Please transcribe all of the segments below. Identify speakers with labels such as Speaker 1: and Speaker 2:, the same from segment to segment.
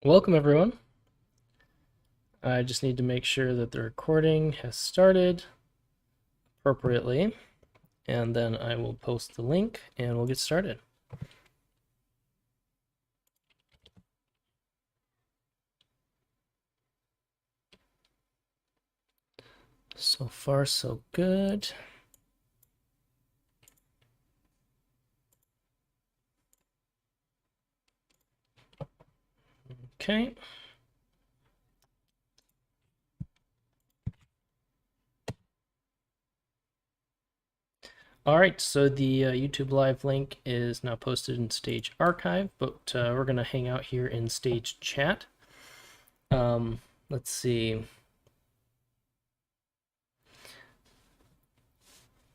Speaker 1: Welcome, everyone. I just need to make sure that the recording has started appropriately, and then I will post the link and we'll get started. So far, so good. Okay. All right, so the YouTube Live link is now posted in Stage Archive, but we're going to hang out here in Stage Chat. Let's see.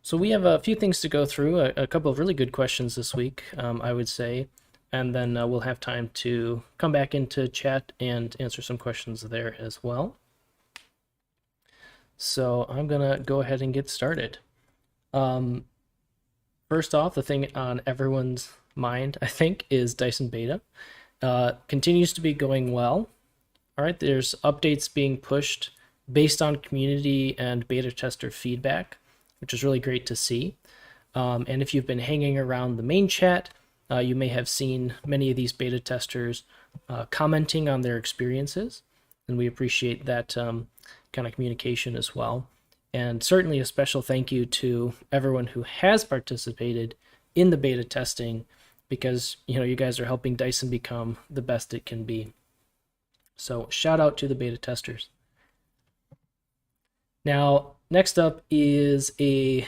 Speaker 1: So we have a few things to go through, a couple of really good questions this week, I would say, and then we'll have time to come back into chat and answer some questions there as well. So I'm gonna go ahead and get started. First off, the thing on everyone's mind, I think, is Dyson Beta. Continues to be going well. All right, there's updates being pushed based on community and beta tester feedback, which is really great to see. And if you've been hanging around the main chat, you may have seen many of these beta testers commenting on their experiences, and we appreciate that kind of communication as well. And certainly a special thank you to everyone who has participated in the beta testing, because you guys are helping Dyson become the best it can be. So shout out to the beta testers. Now, next up is a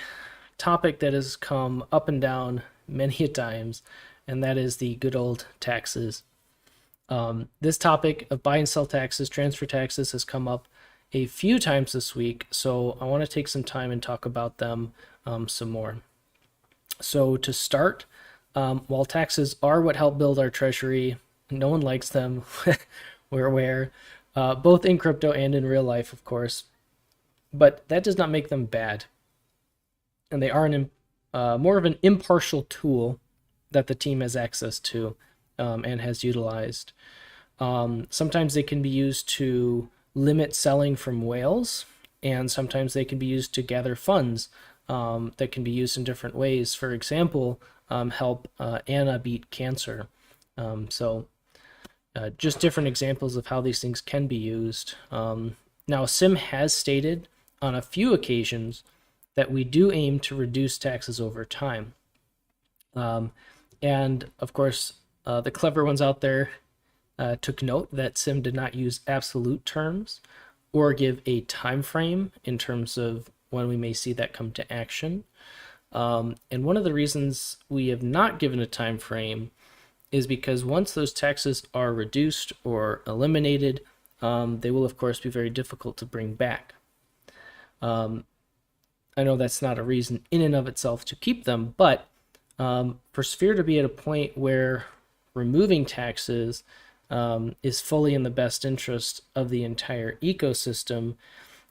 Speaker 1: topic that has come up and down many a times, and that is the good old taxes. This topic of buy and sell taxes, transfer taxes, has come up a few times this week, so I want to take some time and talk about them some more. So to start, while taxes are what help build our treasury, no one likes them. We're aware, both in crypto and in real life, of course, but that does not make them bad. And they are more of an impartial tool that the team has access to and has utilized. Sometimes they can be used to limit selling from whales, and sometimes they can be used to gather funds that can be used in different ways. For example, help Anna beat cancer. Just different examples of how these things can be used. Now, Sim has stated on a few occasions that we do aim to reduce taxes over time. And of course, the clever ones out there took note that Sim did not use absolute terms or give a time frame in terms of when we may see that come to action. And one of the reasons we have not given a time frame is because once those taxes are reduced or eliminated, they will of course be very difficult to bring back. I know that's not a reason in and of itself to keep them, but for Sphere to be at a point where removing taxes is fully in the best interest of the entire ecosystem,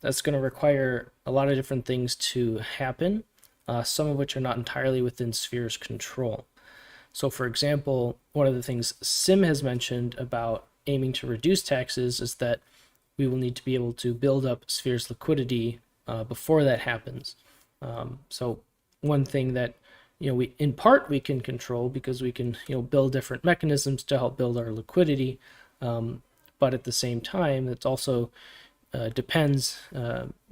Speaker 1: that's going to require a lot of different things to happen, some of which are not entirely within Sphere's control. So, for example, one of the things Sim has mentioned about aiming to reduce taxes is that we will need to be able to build up Sphere's liquidity before that happens. So one thing that we in part we can control because we can build different mechanisms to help build our liquidity, but at the same time it also depends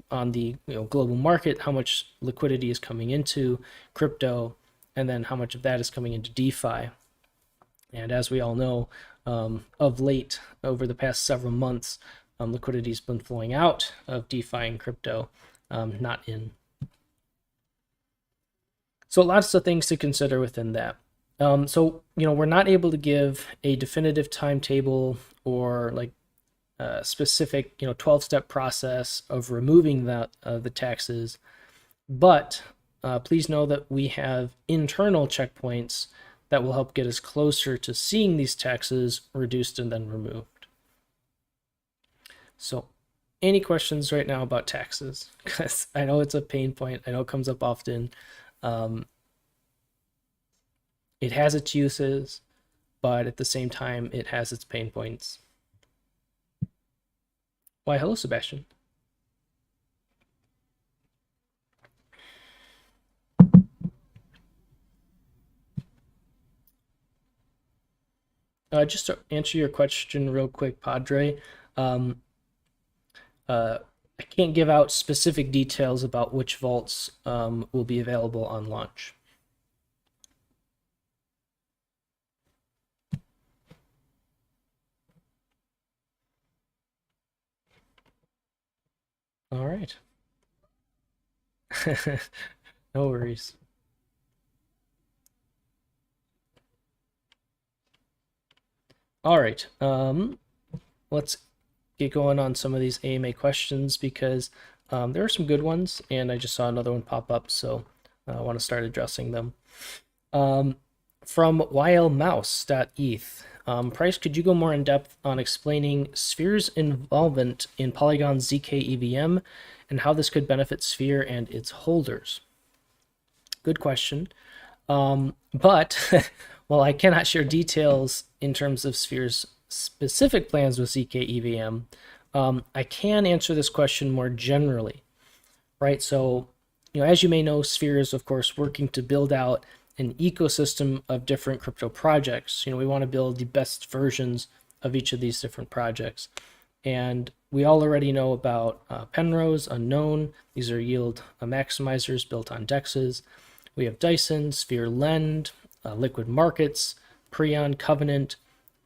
Speaker 1: on the global market, how much liquidity is coming into crypto, and then how much of that is coming into DeFi. And as we all know, of late, over the past several months, liquidity has been flowing out of DeFi and crypto, not in. So lots of things to consider within that. We're not able to give a definitive timetable or like a specific 12-step process of removing the taxes, but please know that we have internal checkpoints that will help get us closer to seeing these taxes reduced and then removed. So any questions right now about taxes? Because I know it's a pain point. I know it comes up often. It has its uses, but at the same time, it has its pain points. Why, hello, Sebastian. Just to answer your question real quick, Padre, um, uh, I can't give out specific details about which vaults will be available on launch. All right. No worries. All right. Let's get going on some of these AMA questions because there are some good ones, and I just saw another one pop up, so I want to start addressing them. From ylmouse.eth, Price, could you go more in depth on explaining Sphere's involvement in Polygon's ZK EVM and how this could benefit Sphere and its holders? Good question. But while I cannot share details in terms of Sphere's specific plans with ZK EVM, I can answer this question more generally, right? So, as you may know, Sphere is, of course, working to build out an ecosystem of different crypto projects. We want to build the best versions of each of these different projects. And we all already know about Penrose, Unknown. These are yield maximizers built on DEXs. We have Dyson, Sphere Lend, Liquid Markets, Prion, Covenant,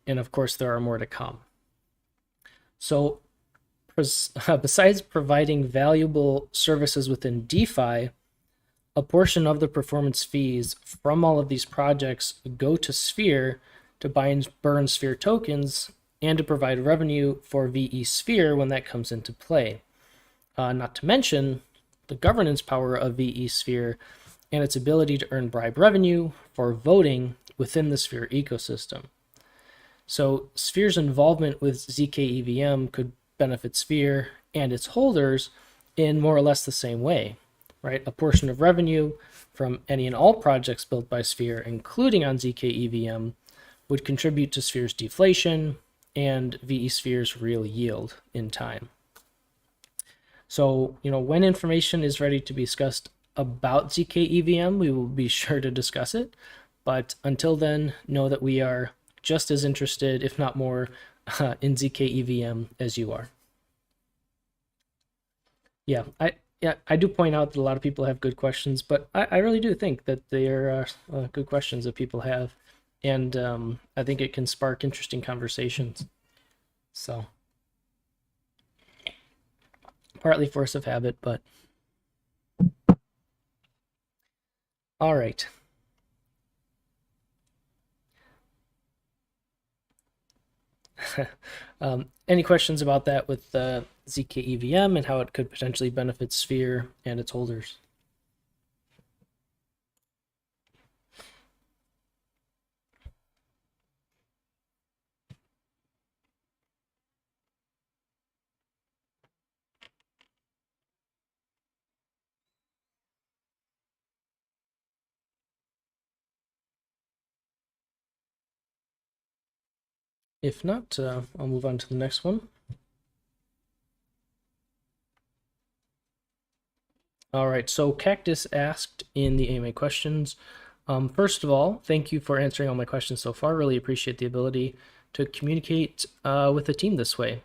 Speaker 1: and of course there are more to come. So besides providing valuable services within DeFi, a portion of the performance fees from all of these projects go to Sphere to buy and burn Sphere tokens and to provide revenue for VE Sphere when that comes into play. Not to mention the governance power of VE Sphere and its ability to earn bribe revenue for voting within the Sphere ecosystem. So Sphere's involvement with ZK EVM could benefit Sphere and its holders in more or less the same way, right? A portion of revenue from any and all projects built by Sphere, including on ZK EVM, would contribute to Sphere's deflation and VE Sphere's real yield in time. So, when information is ready to be discussed about ZK EVM, we will be sure to discuss it. But until then, know that we are just as interested, if not more, in ZK EVM as you are. Yeah, I do point out that a lot of people have good questions, but I really do think that they are good questions that people have. And I think it can spark interesting conversations. So, partly force of habit, but all right. Any questions about that with ZK EVM and how it could potentially benefit Sphere and its holders? If not, I'll move on to the next one. All right, so Cactus asked in the AMA questions, first of all, thank you for answering all my questions so far. Really appreciate the ability to communicate with the team this way.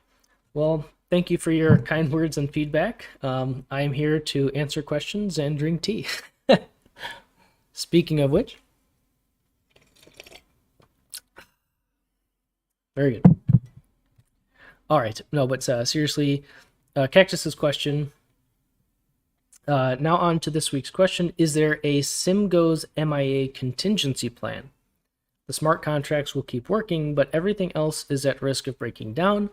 Speaker 1: Well, thank you for your kind words and feedback. I am here to answer questions and drink tea. Speaking of which, very good. All right, no, but seriously, Cactus's question. Now on to this week's question. Is there a SimGoes MIA contingency plan? The smart contracts will keep working, but everything else is at risk of breaking down,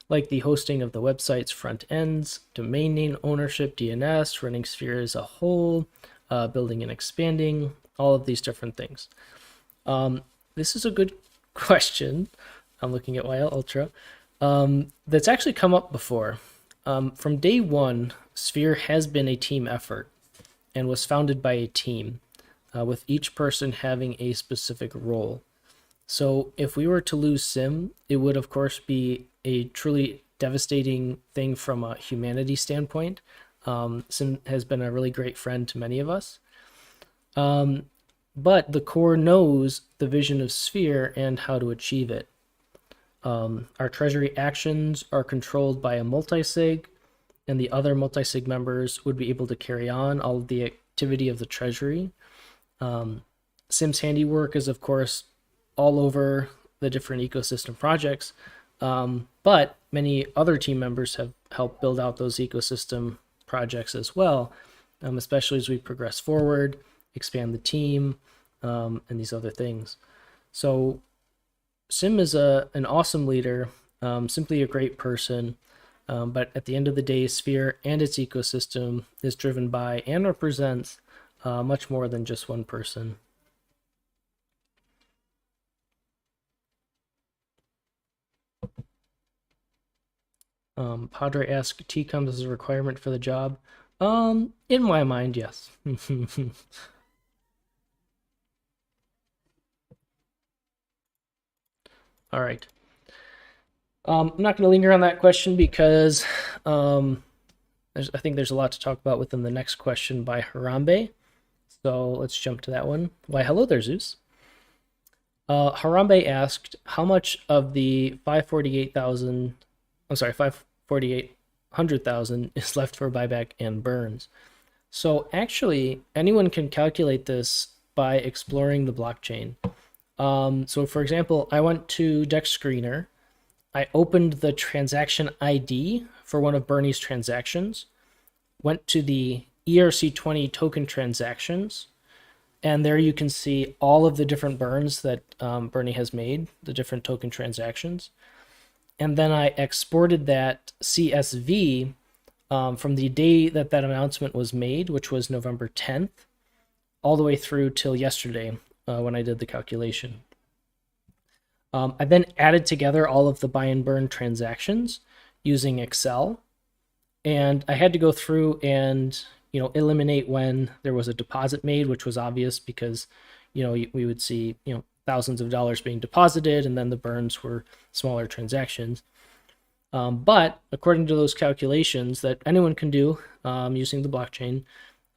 Speaker 1: like the hosting of the website's front ends, domain name ownership, DNS, running Sphere as a whole, building and expanding, all of these different things. This is a good question. I'm looking at YL Ultra. That's actually come up before. From day one, Sphere has been a team effort and was founded by a team, with each person having a specific role. So if we were to lose Sim, it would of course be a truly devastating thing from a humanity standpoint. Sim has been a really great friend to many of us. But the core knows the vision of Sphere and how to achieve it. Our treasury actions are controlled by a multisig, and the other multisig members would be able to carry on all of the activity of the treasury. Sim's handiwork is, of course, all over the different ecosystem projects, but many other team members have helped build out those ecosystem projects as well, especially as we progress forward, expand the team, and these other things. So Sim is an awesome leader, simply a great person, but at the end of the day, Sphere and its ecosystem is driven by and represents much more than just one person. Padre asked, TCOMs is a requirement for the job. In my mind, yes. All right. I'm not going to linger on that question because I think there's a lot to talk about within the next question by Harambe. So let's jump to that one. Why, hello there, Zeus. Harambe asked, how much of the 548,000 is left for buyback and burns? So actually, anyone can calculate this by exploring the blockchain. So for example, I went to Dex Screener. I opened the transaction ID for one of Burnie's transactions, went to the ERC20 token transactions, and there you can see all of the different burns that Burnie has made, the different token transactions. And then I exported that CSV from the day that that announcement was made, which was November 10th, all the way through till yesterday when I did the calculation. I then added together all of the buy and burn transactions using Excel, and I had to go through and eliminate when there was a deposit made, which was obvious because we would see thousands of dollars being deposited, and then the burns were smaller transactions. But according to those calculations that anyone can do using the blockchain,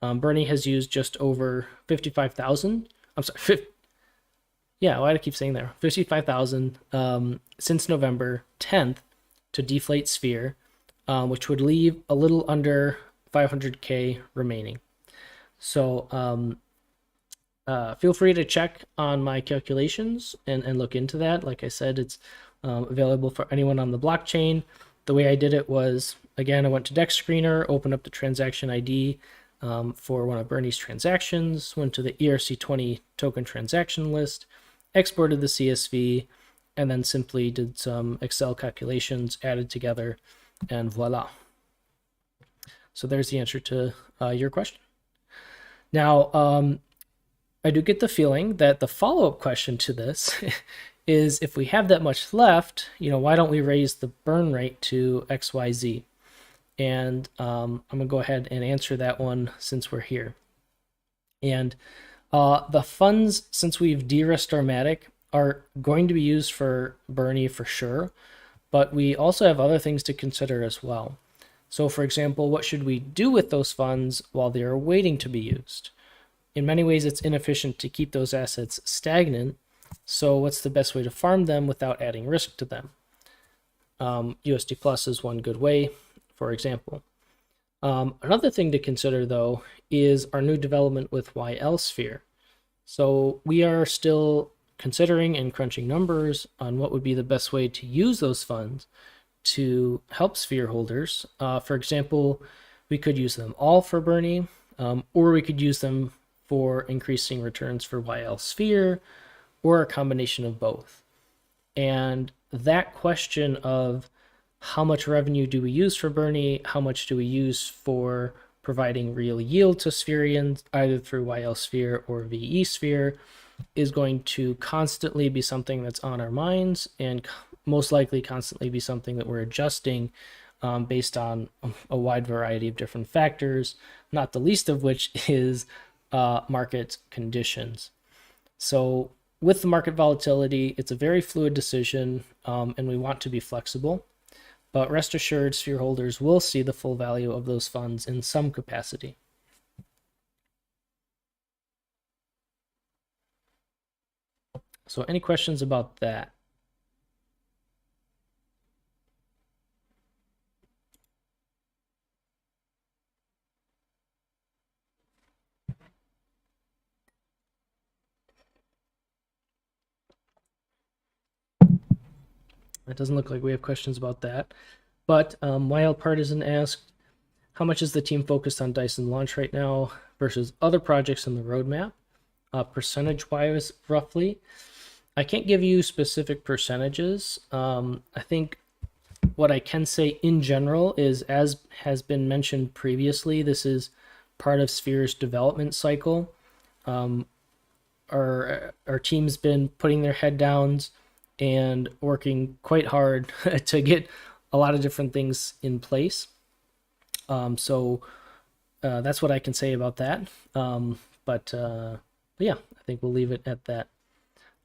Speaker 1: Burnie has used just over 55,000. I'm sorry, yeah, why do I keep saying there? 55,000 since November 10th to deflate Sphere, which would leave a little under 500K remaining. So feel free to check on my calculations and look into that. Like I said, it's available for anyone on the blockchain. The way I did it was, again, I went to Dex Screener, opened up the transaction ID for one of Burnie's transactions, went to the ERC20 token transaction list, exported the CSV, and then simply did some Excel calculations, added together, and voila. So there's the answer to your question. Now, I do get the feeling that the follow-up question to this is, if we have that much left, why don't we raise the burn rate to XYZ? And I'm going to go ahead and answer that one since we're here. And the funds, since we've de-risked our Matic, are going to be used for Burnie for sure, but we also have other things to consider as well. So for example, what should we do with those funds while they are waiting to be used? In many ways, it's inefficient to keep those assets stagnant. So what's the best way to farm them without adding risk to them? USD Plus is one good way, for example. Another thing to consider, though, is our new development with YL Sphere. So we are still considering and crunching numbers on what would be the best way to use those funds to help Sphere holders. For example, we could use them all for Burnie, or we could use them for increasing returns for YL Sphere, or a combination of both. And that question of how much revenue do we use for Burnie, how much do we use for providing real yield to Spherians, either through YL Sphere or VE Sphere, is going to constantly be something that's on our minds, and most likely constantly be something that we're adjusting based on a wide variety of different factors, not the least of which is market conditions. So with the market volatility, it's a very fluid decision, and we want to be flexible. but rest assured, sphere holders will see the full value of those funds in some capacity. So, any questions about that? It doesn't look like we have questions about that. But Wild Partisan asked, how much is the team focused on Dyson launch right now versus other projects in the roadmap? Percentage-wise, roughly. I can't give you specific percentages. I think what I can say in general is, as has been mentioned previously, this is part of Sphere's development cycle. Our team's been putting their head downs and working quite hard to get a lot of different things in place. So that's what I can say about that. But yeah, I think we'll leave it at that.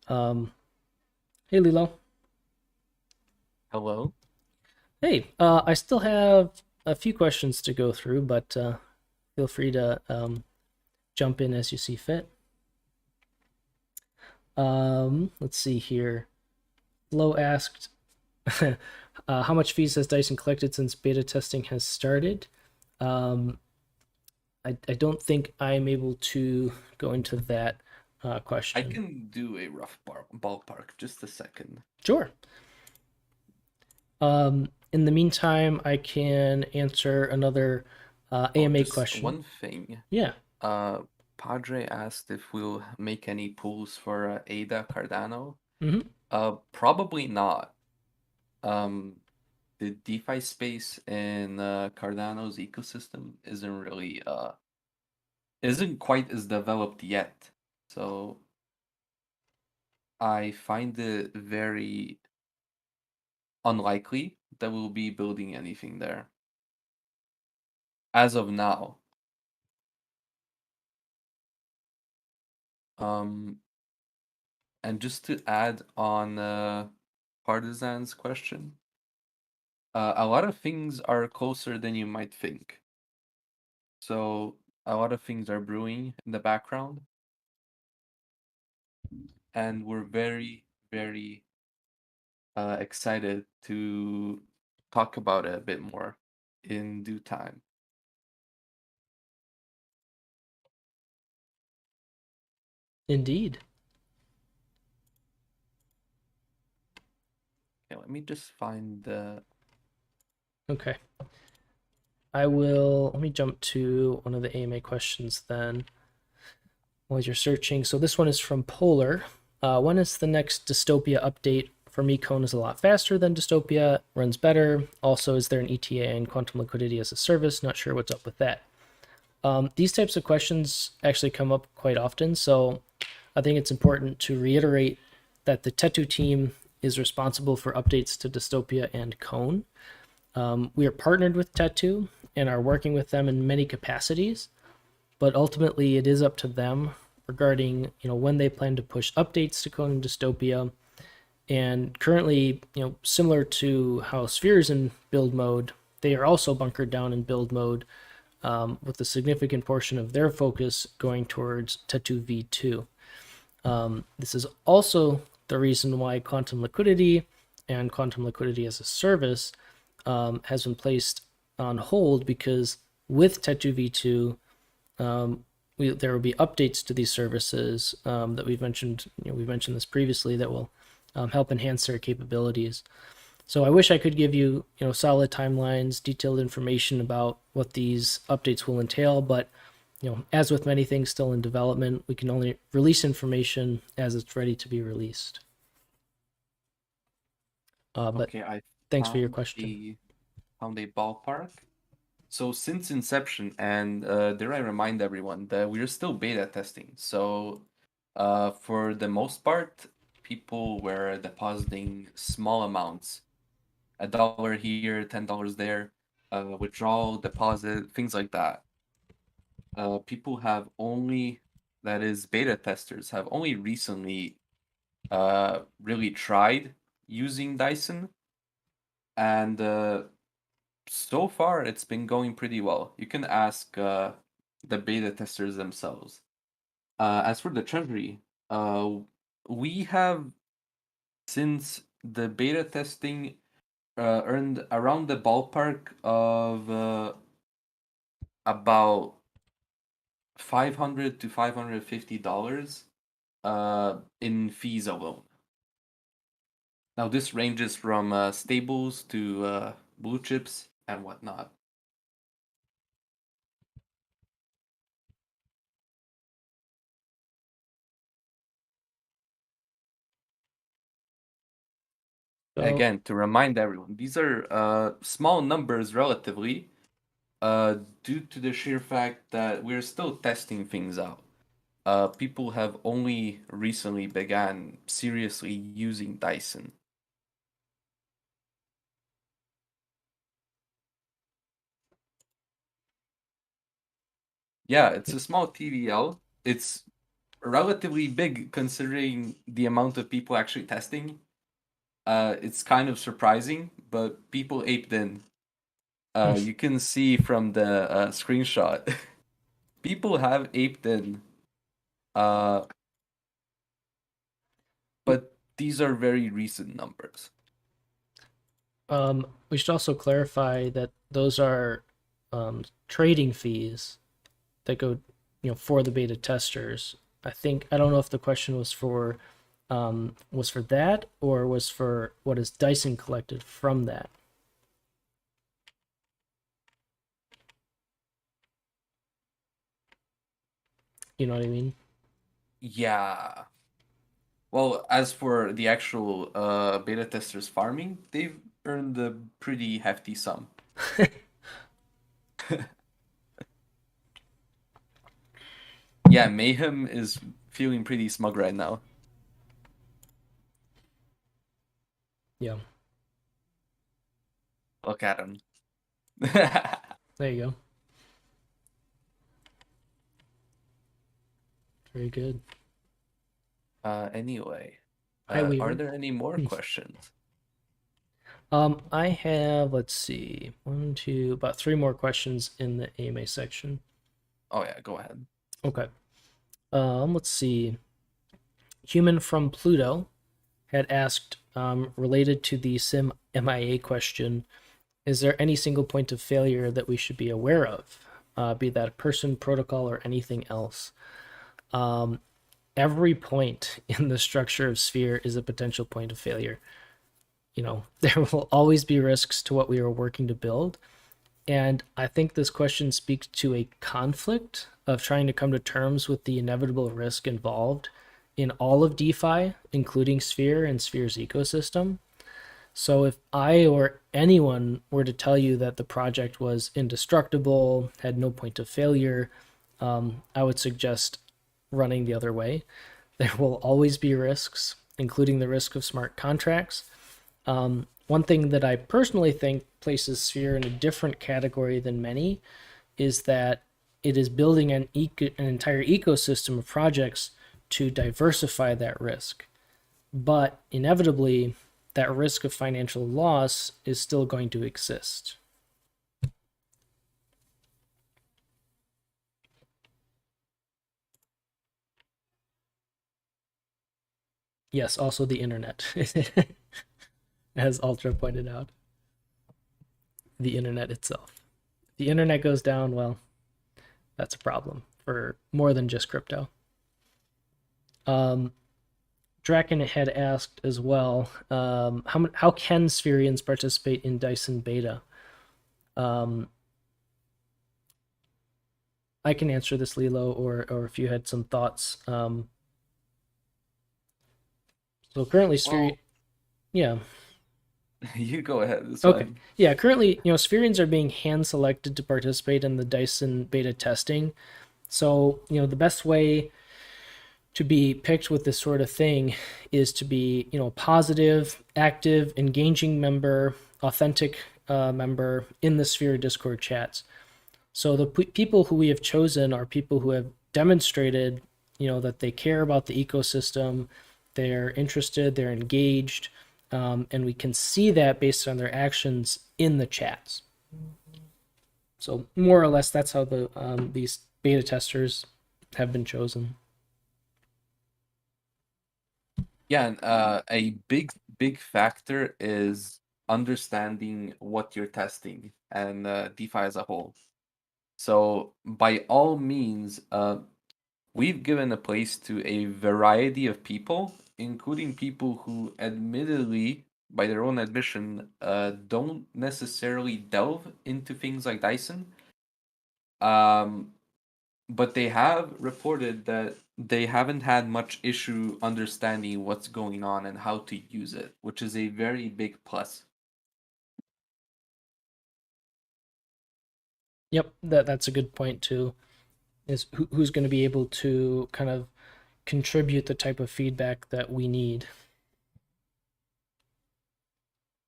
Speaker 1: Hey, Lilo.
Speaker 2: Hello?
Speaker 1: Hey, I still have a few questions to go through, but feel free to jump in as you see fit. Let's see here. Flo asked, how much fees has Dyson collected since beta testing has started? I don't think I'm able to go into that
Speaker 2: I
Speaker 1: question.
Speaker 2: can do a rough ballpark, just a second.
Speaker 1: Sure. In the meantime, I can answer another
Speaker 2: Oh,
Speaker 1: AMA
Speaker 2: just
Speaker 1: question.
Speaker 2: one thing.
Speaker 1: Yeah.
Speaker 2: Uh, Padre asked if we'll make any pools for Ada Cardano.
Speaker 1: Mm-hmm.
Speaker 2: Probably not. Um, the DeFi space in Cardano's ecosystem isn't quite as developed yet. So I find it very unlikely that we'll be building anything there as of now. Um, and just to add on Partisan's question, a lot of things are closer than you might think. So a lot of things are brewing in the background, and we're very, very excited to talk about it a bit more in due time.
Speaker 1: Indeed.
Speaker 2: Okay, let me just find the.
Speaker 1: Okay. Let me jump to one of the AMA questions then while you're searching. So this one is from Polar. When is the next Dystopia update? For me, Cone is a lot faster than Dystopia, runs better. Also, is there an ETA and quantum liquidity as a service? Not sure what's up with that. These types of questions actually come up quite often, so I think it's important to reiterate that the Tetu team is responsible for updates to Dystopia and Cone. We are partnered with Tetu and are working with them in many capacities, but ultimately it is up to them regarding when they plan to push updates to Cone and Dystopia. And currently, similar to how Sphere is in build mode, they are also bunkered down in build mode, with a significant portion of their focus going towards Tetu V2. This is also the reason why quantum liquidity and quantum liquidity as a service has been placed on hold, because with Tetu V2, there will be updates to these services that we've mentioned. We've mentioned this previously, that will help enhance their capabilities. So I wish I could give you, solid timelines, detailed information about what these updates will entail, but as with many things still in development, we can only release information as it's ready to be released. But
Speaker 2: Okay, I
Speaker 1: thanks for your
Speaker 2: found
Speaker 1: question.
Speaker 2: a ballpark. So since inception, and dare I remind everyone that we're still beta testing. So for the most part, people were depositing small amounts, $1 here, $10 there, withdrawal, deposit, things like that. People have only, that is, beta testers have only recently really tried using Dyson and so far it's been going pretty well. You can ask the beta testers themselves. As for the treasury, we have since the beta testing earned around the ballpark of about $500 to $550 in fees alone. Now this ranges from stables to blue chips and whatnot.
Speaker 1: So,
Speaker 2: Again, to remind everyone, these are small numbers relatively, due to the sheer fact that we're still testing things out. People have only recently began seriously using Dyson. Yeah, it's a small TVL. It's relatively big considering the amount of people actually testing. It's kind of surprising, but people aped in. You can see from the screenshot, people have aped in. Uh, but these are very recent numbers.
Speaker 1: we should also clarify that those are trading fees that go, for the beta testers. I don't know if the question was for that or was for what is Dyson collected from that. You know what I mean?
Speaker 2: Yeah. Well, as for the actual beta testers farming, they've earned a pretty hefty sum. Yeah, Mayhem is feeling pretty smug right now.
Speaker 1: Yeah,
Speaker 2: Look at him.
Speaker 1: there you go. Very good.
Speaker 2: Anyway,
Speaker 1: Hi,
Speaker 2: are
Speaker 1: Weaver.
Speaker 2: there any more questions?
Speaker 1: I have, let's see, one, two, about three more questions in the AMA section.
Speaker 2: Oh yeah, go ahead.
Speaker 1: Okay. Let's see. Human from Pluto had asked, related to the sim MIA question, is there any single point of failure that we should be aware of, be that a person, protocol, or anything else? Every point in the structure of Sphere is a potential point of failure. There will always be risks to what we are working to build. And I think this question speaks to a conflict of trying to come to terms with the inevitable risk involved in all of DeFi, including Sphere and Sphere's ecosystem. So if I or anyone were to tell you that the project was indestructible, had no point of failure, I would suggest running the other way. There will always be risks, including the risk of smart contracts. One thing that I personally think places Sphere in a different category than many is that it is building an entire ecosystem of projects to diversify that risk. But inevitably, that risk of financial loss is still going to exist. Yes, also the internet, as Ultra pointed out. The internet itself. If the internet goes down, well, that's a problem for more than just crypto. Draken had asked as well, how can Spherians participate in Dyson beta? I can answer this, Lilo, or if you had some thoughts. So currently,
Speaker 2: Well,
Speaker 1: yeah,
Speaker 2: you go ahead. It's
Speaker 1: okay,
Speaker 2: fine.
Speaker 1: yeah. Currently, Spherians are being hand selected to participate in the Dyson beta testing. So the best way to be picked with this sort of thing is to be a positive, active, engaging member, authentic member in the Sphere Discord chats. So the people who we have chosen are people who have demonstrated that they care about the ecosystem, they're interested, they're engaged, and we can see that based on their actions in the chats. So more or less, that's how these beta testers have been chosen.
Speaker 2: Yeah, and a big factor is understanding what you're testing and DeFi as a whole. So by all means, we've given a place to a variety of people, including people who admittedly, by their own admission, don't necessarily delve into things like Dyson. Um, but they have reported that they haven't had much issue understanding what's going on and how to use it, which is a very big plus.
Speaker 1: Yep, that's a good point too. Is who's going to be able to kind of contribute the type of feedback that we need.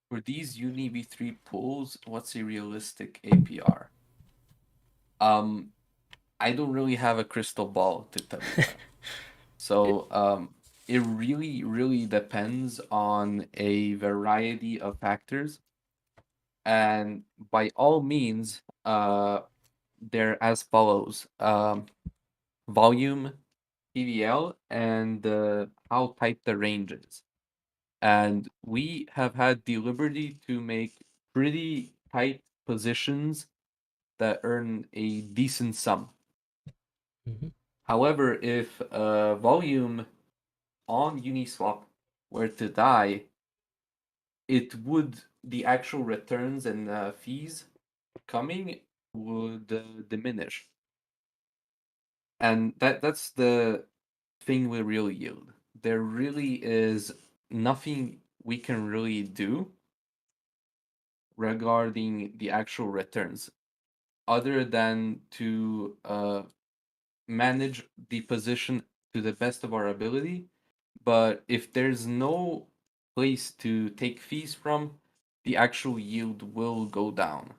Speaker 2: For these Uni v3 pools, what's a realistic APR? Um, I don't really have a crystal ball to tell you that. So it really depends on a variety of factors, and by all means, they're as follows: volume, PVL, and how tight the range is. And we have had the liberty to make pretty tight positions that earn a decent sum.
Speaker 1: Mm-hmm.
Speaker 2: However, if volume on Uniswap were to die, it would the actual returns and fees coming would diminish, and that's the thing with real yield. There really is nothing we can really do regarding the actual returns other than to manage the position to the best of our ability. But if there's no place to take fees from, the actual yield will go down.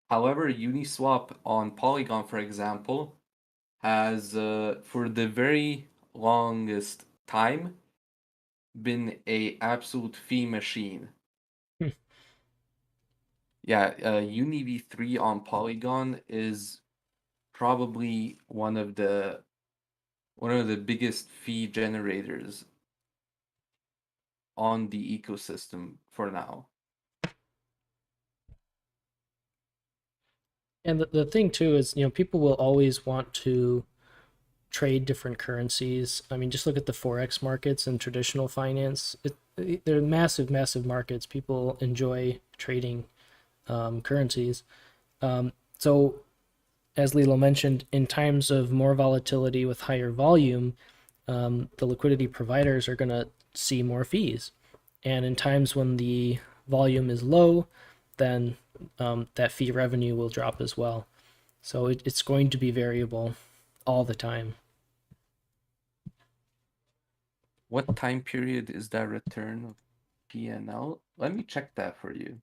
Speaker 2: However, Uniswap on Polygon, for example, has for the very longest time been a absolute fee machine. Yeah, Uni v3 on Polygon is probably one of the biggest fee generators on the ecosystem for now.
Speaker 1: And the thing too is, people will always want to trade different currencies. I mean, just look at the forex markets and traditional finance. They're massive, massive markets. People enjoy trading currencies. So, as Lilo mentioned, in times of more volatility with higher volume, the liquidity providers are going to see more fees. And in times when the volume is low, then that fee revenue will drop as well. So it's going to be variable all the time.
Speaker 2: What time period is that return of PNL? Let me check that for you.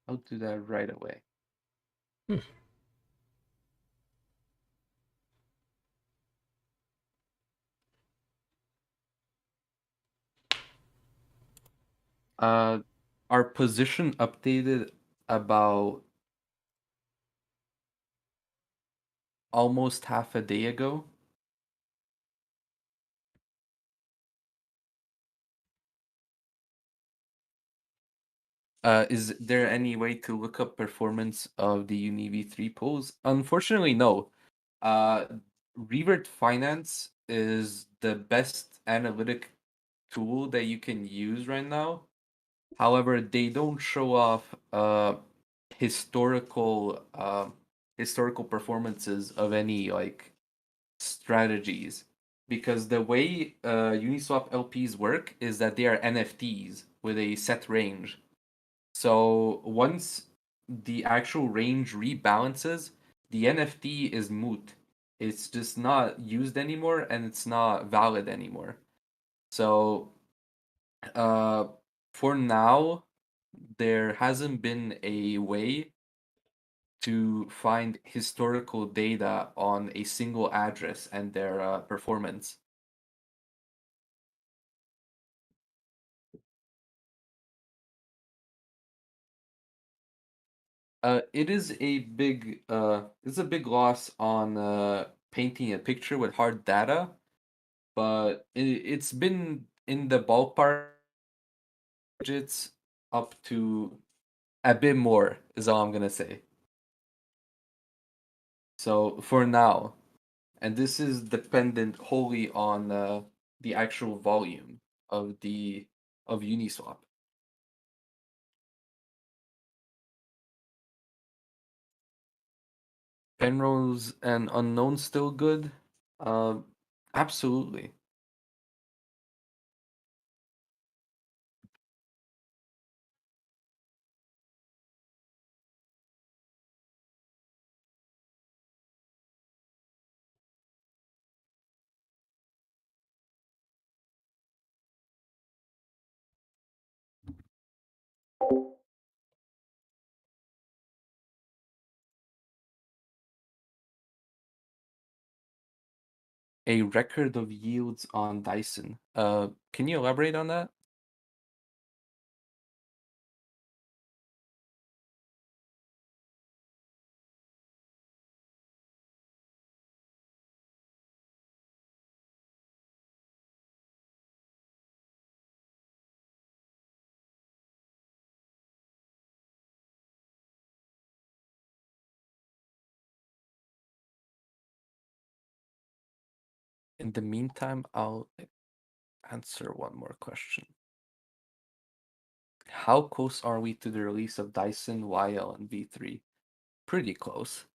Speaker 2: I'll do that right away.
Speaker 1: Hmm.
Speaker 2: Uh, our position updated about almost half a day ago. Is there any way to look up performance of the Uni v3 polls? Unfortunately, no. Uh, Revert Finance is the best analytic tool that you can use right now. However, they don't show off historical historical performances of any like strategies, because the way Uniswap LPs work is that they are NFTs with a set range. So once the actual range rebalances, the NFT is moot. It's just not used anymore and it's not valid anymore. So uh for now there hasn't been a way to find historical data on a single address and their performance. It is a big loss on painting a picture with hard data, but it's been in the ballpark digits up to a bit more is all I'm gonna say. So for now, and this is dependent wholly on the actual volume of the of Uniswap. Penrose and Unknown still good? Uh, Absolutely. A record of yields on Dyson. Can you elaborate on that? In the meantime, I'll answer one more question. How close are we to the release of Dyson YL and V3? Pretty close.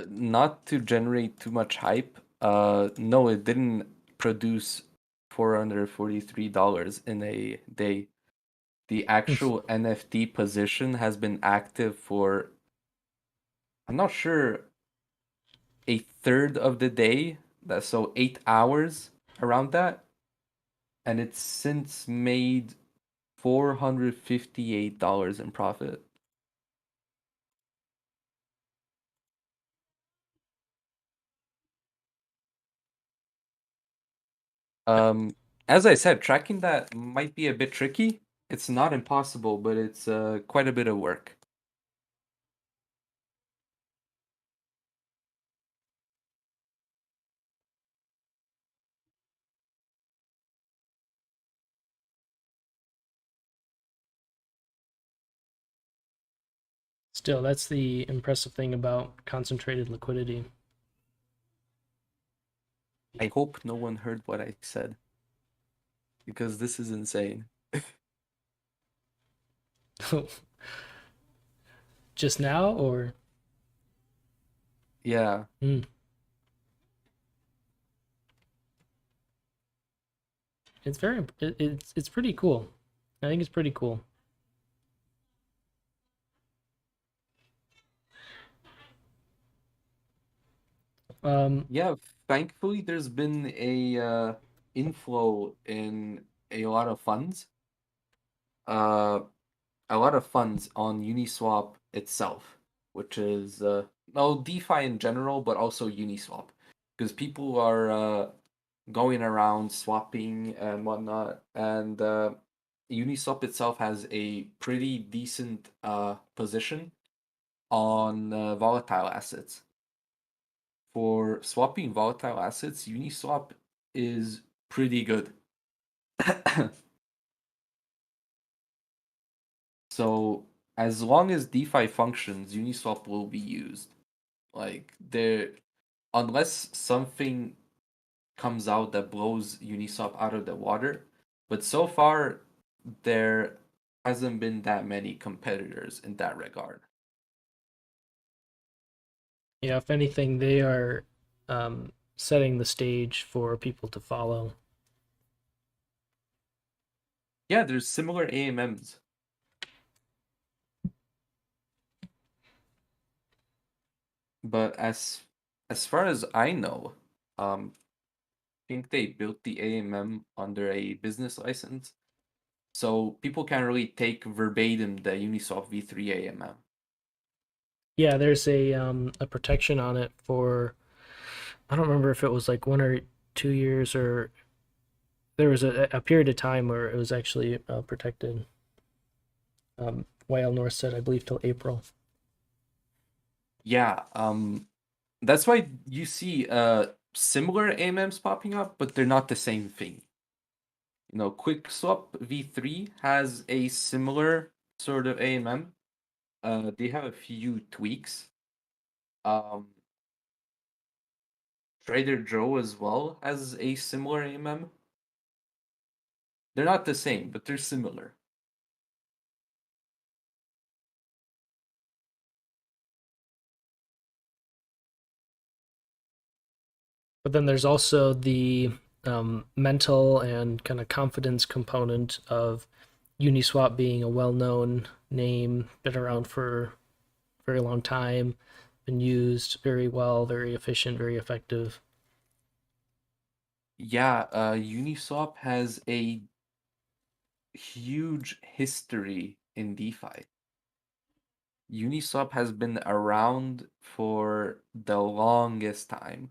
Speaker 2: Not to generate too much hype. No, it didn't produce $443 in a day. The actual NFT position has been active for, I'm not sure, a third of the day. That's so 8 hours around that. And it's since made $458 in profit. Um, as I said, tracking that might be a bit tricky. It's not impossible, but it's quite a bit of work.
Speaker 1: Still, that's the impressive thing about concentrated liquidity.
Speaker 2: I hope no one heard what I said because this is insane.
Speaker 1: Just now, or
Speaker 2: Yeah,
Speaker 1: mm, it's it's pretty cool. I think it's pretty cool. Um,
Speaker 2: yeah. Thankfully, there's been a inflow in a lot of funds. Uh, a lot of funds on Uniswap itself, which is well DeFi in general, but also Uniswap, because people are going around swapping and whatnot, and Uniswap itself has a pretty decent position on volatile assets. For swapping volatile assets, Uniswap is pretty good. So as long as DeFi functions, Uniswap will be used. Like there, unless something comes out that blows Uniswap out of the water, but so far there hasn't been that many competitors in that regard.
Speaker 1: yeah, if anything, they are setting the stage for people to follow.
Speaker 2: Yeah, there's similar AMMs, but as far as I know, I think they built the AMM under a business license. So people can't really take verbatim the Uniswap v3 AMM.
Speaker 1: Yeah, there's a protection on it for, I don't remember if it was like 1 or 2 years, or there was a period of time where it was actually protected. YL North said, I believe, till April.
Speaker 2: Yeah, that's why you see similar AMMs popping up, but they're not the same thing. You know, QuickSwap v3 has a similar sort of AMM. They have a few tweaks. Um, Trader Joe as well has a similar AMM. They're not the same, but they're similar.
Speaker 1: But then there's also the mental and kind of confidence component of Uniswap being a well-known name, been around for a very long time, been used very well, very efficient, very effective.
Speaker 2: Yeah, Uniswap has a huge history in DeFi. Uniswap has been around for the longest time.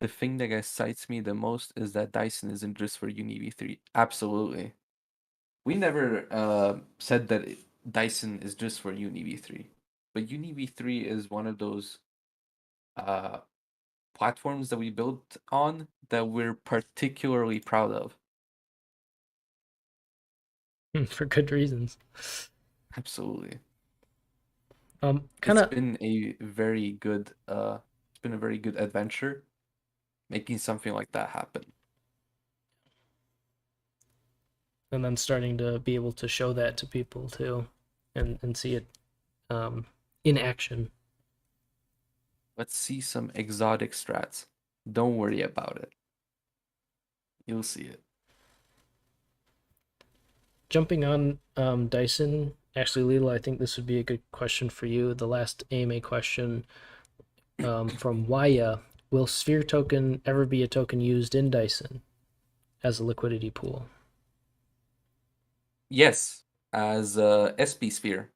Speaker 2: The thing that excites me the most is that Dyson isn't just for Uni v3. Absolutely. We never said that Dyson is just for Uni v3. But Uni v3 is one of those uh, platforms that we built on that we're particularly proud of.
Speaker 1: For good reasons.
Speaker 2: Absolutely.
Speaker 1: Kind of,
Speaker 2: It's been a very good adventure making something like that happen.
Speaker 1: and then starting to be able to show that to people too, and see it um, in action.
Speaker 2: Let's see some exotic strats. Don't worry about it. You'll see it.
Speaker 1: Jumping on Dyson, actually, Lila, I think this would be a good question for you. The last AMA question from Waya: will Sphere token ever be a token used in Dyson as a liquidity pool?
Speaker 2: Yes, as SP Sphere,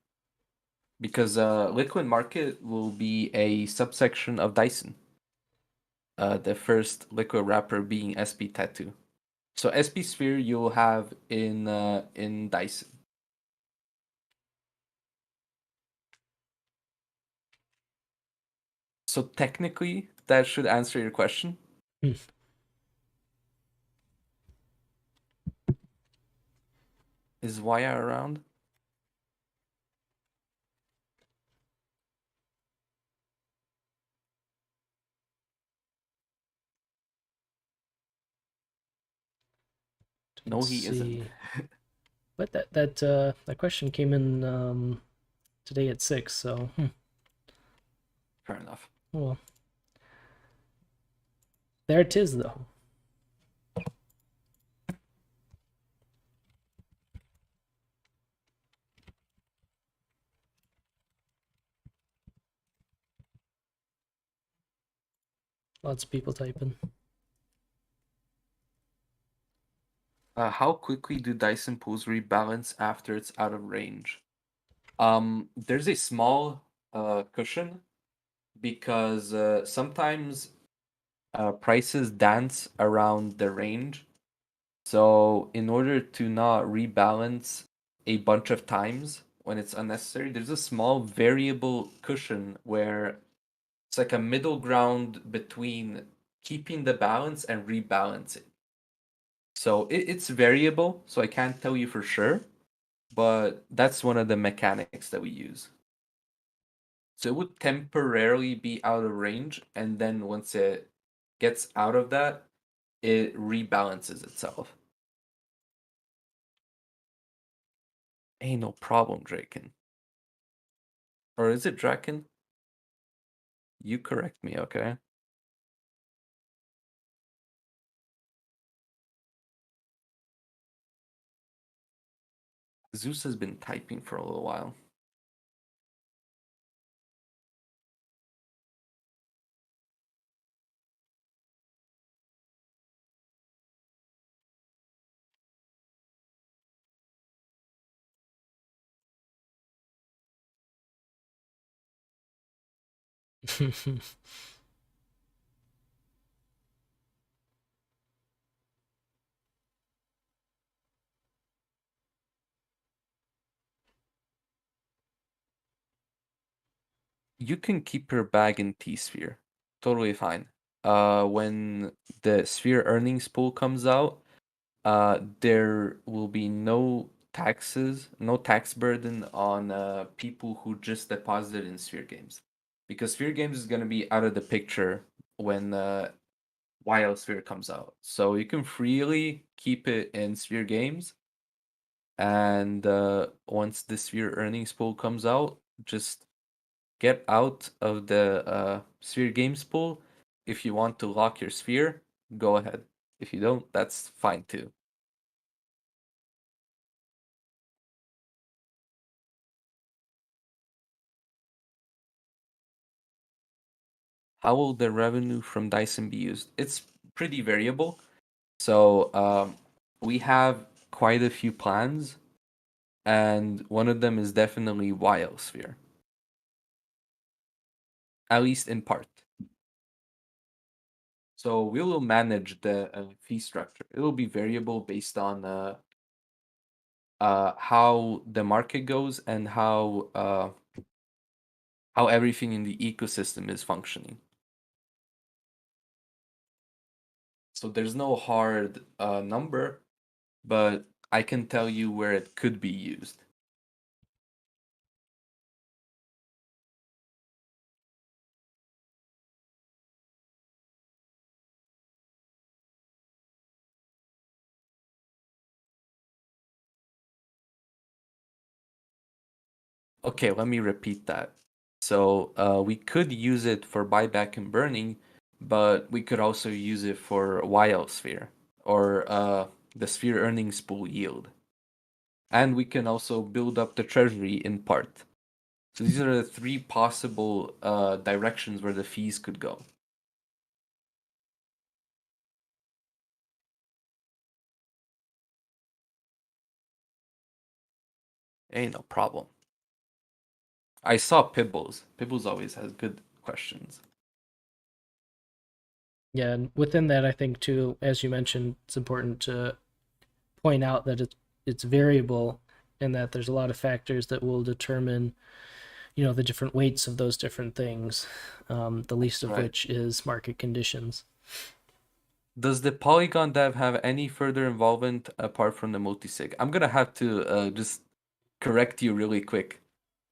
Speaker 2: because Liquid Market will be a subsection of Dyson. The first liquid wrapper being SP Tattoo. So SP Sphere you'll have in Dyson. So technically, that should answer your question.
Speaker 1: Hmm.
Speaker 2: Is Waya around? No,
Speaker 1: Let's
Speaker 2: he isn't.
Speaker 1: see. But that question came in today at 6. So
Speaker 2: Fair enough.
Speaker 1: well, there it is though. Lots of people typing.
Speaker 2: How quickly do Dyson pools rebalance after it's out of range? There's a small cushion because sometimes prices dance around the range. So in order to not rebalance a bunch of times when it's unnecessary, there's a small variable cushion where it's like a middle ground between keeping the balance and rebalancing. So it's variable, so I can't tell you for sure, but that's one of the mechanics that we use. So it would temporarily be out of range, and then once it gets out of that, it rebalances itself. Ain't no problem, Draken. Or is it Draken? You correct me, okay? Zeus has been typing for a little while. You can keep your bag in T-Sphere. Totally fine. When the Sphere earnings pool comes out, there will be no taxes, no tax burden on people who just deposited in Sphere Games. Because Sphere Games is going to be out of the picture when YL Sphere comes out. So you can freely keep it in Sphere Games. And once the Sphere earnings pool comes out, just get out of the Sphere Games pool. If you want to lock your Sphere, go ahead. If you don't, that's fine too. How will the revenue from Dyson be used? It's pretty variable. So we have quite a few plans, and one of them is definitely Sphere, at least in part. So we will manage the fee structure. It will be variable based on how the market goes and how everything in the ecosystem is functioning. So there's no hard number, but I can tell you where it could be used. Okay, let me repeat that. So we could use it for buyback and burning, but we could also use it for YL sphere or the sphere earnings pool yield. And we can also build up the treasury in part. So these are the three possible directions where the fees could go. Ain't no problem. I saw Pibbles. Pibbles always has good questions.
Speaker 1: Yeah, and within that, I think too, as you mentioned, it's important to point out that it's variable, and that there's a lot of factors that will determine, the different weights of those different things. The least of
Speaker 2: Right.
Speaker 1: which is market conditions.
Speaker 2: Does the Polygon dev have any further involvement apart from the multisig? I'm gonna have to just correct you really quick.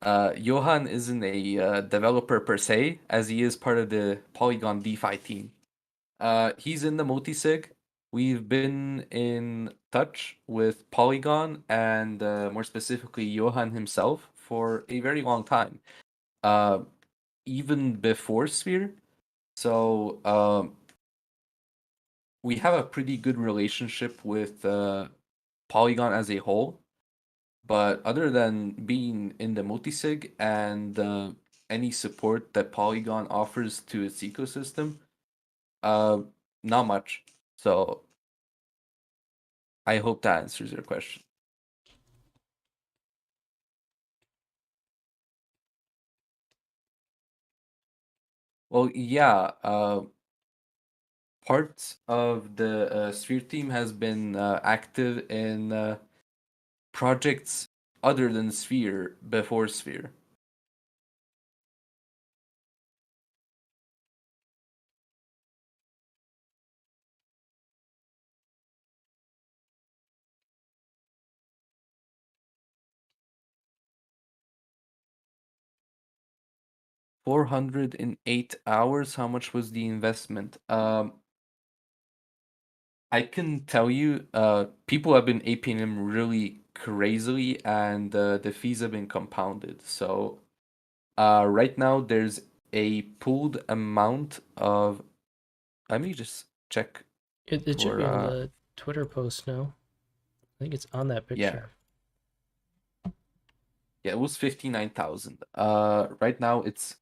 Speaker 2: Johan isn't a developer per se, as he is part of the Polygon DeFi team. He's in the multisig. We've been in touch with Polygon and more specifically Johan himself for a very long time, uh, even before Sphere. So we have a pretty good relationship with Polygon as a whole. But other than being in the multisig and any support that Polygon offers to its ecosystem, uh, not much. So I hope that answers your question. Well, yeah, parts of the Sphere team has been active in projects other than Sphere before Sphere. 408 hours. How much was the investment? I can tell you, people have been aping him really crazily, and the fees have been compounded. So, right now there's a pooled amount of. Let me just check
Speaker 1: It should
Speaker 2: for.
Speaker 1: be on the Twitter post now. I think it's on that
Speaker 2: Yeah,
Speaker 1: picture.
Speaker 2: yeah, it was 59,000. Right now it's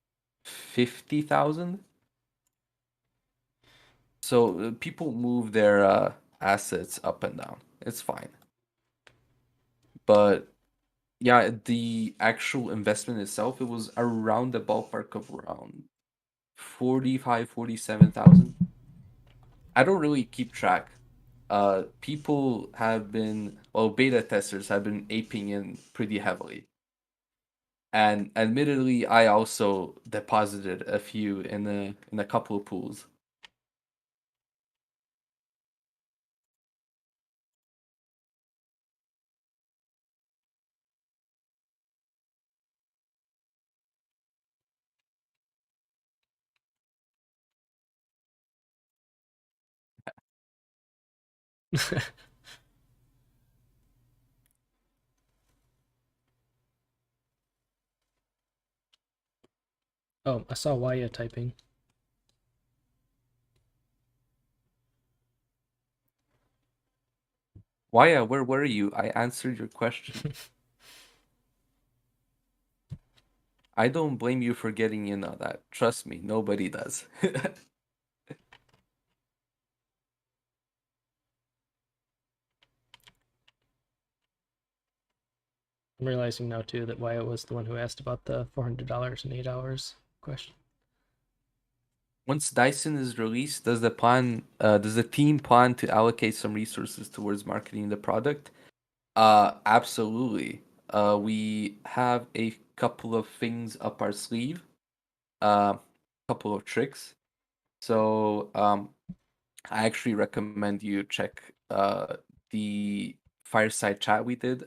Speaker 2: 50,000. So people move their assets up and down. It's fine, but yeah, the actual investment itself, it was around the ballpark of around 45, 47,000. I don't really keep track. People have been, well, beta testers have been aping in pretty heavily. And admittedly, I also deposited a few in a couple of pools.
Speaker 1: Oh, I saw Waya typing.
Speaker 2: Waya, where were you? I answered your question. I don't blame you for getting in on that. Trust me, nobody does.
Speaker 1: I'm realizing now too that Waya was the one who asked about the $400 in 8 hours question.
Speaker 2: Once Dyson is released, does the team plan to allocate some resources towards marketing the product? Absolutely. We have a couple of things up our sleeve, a couple of tricks. So, I actually recommend you check the fireside chat we did.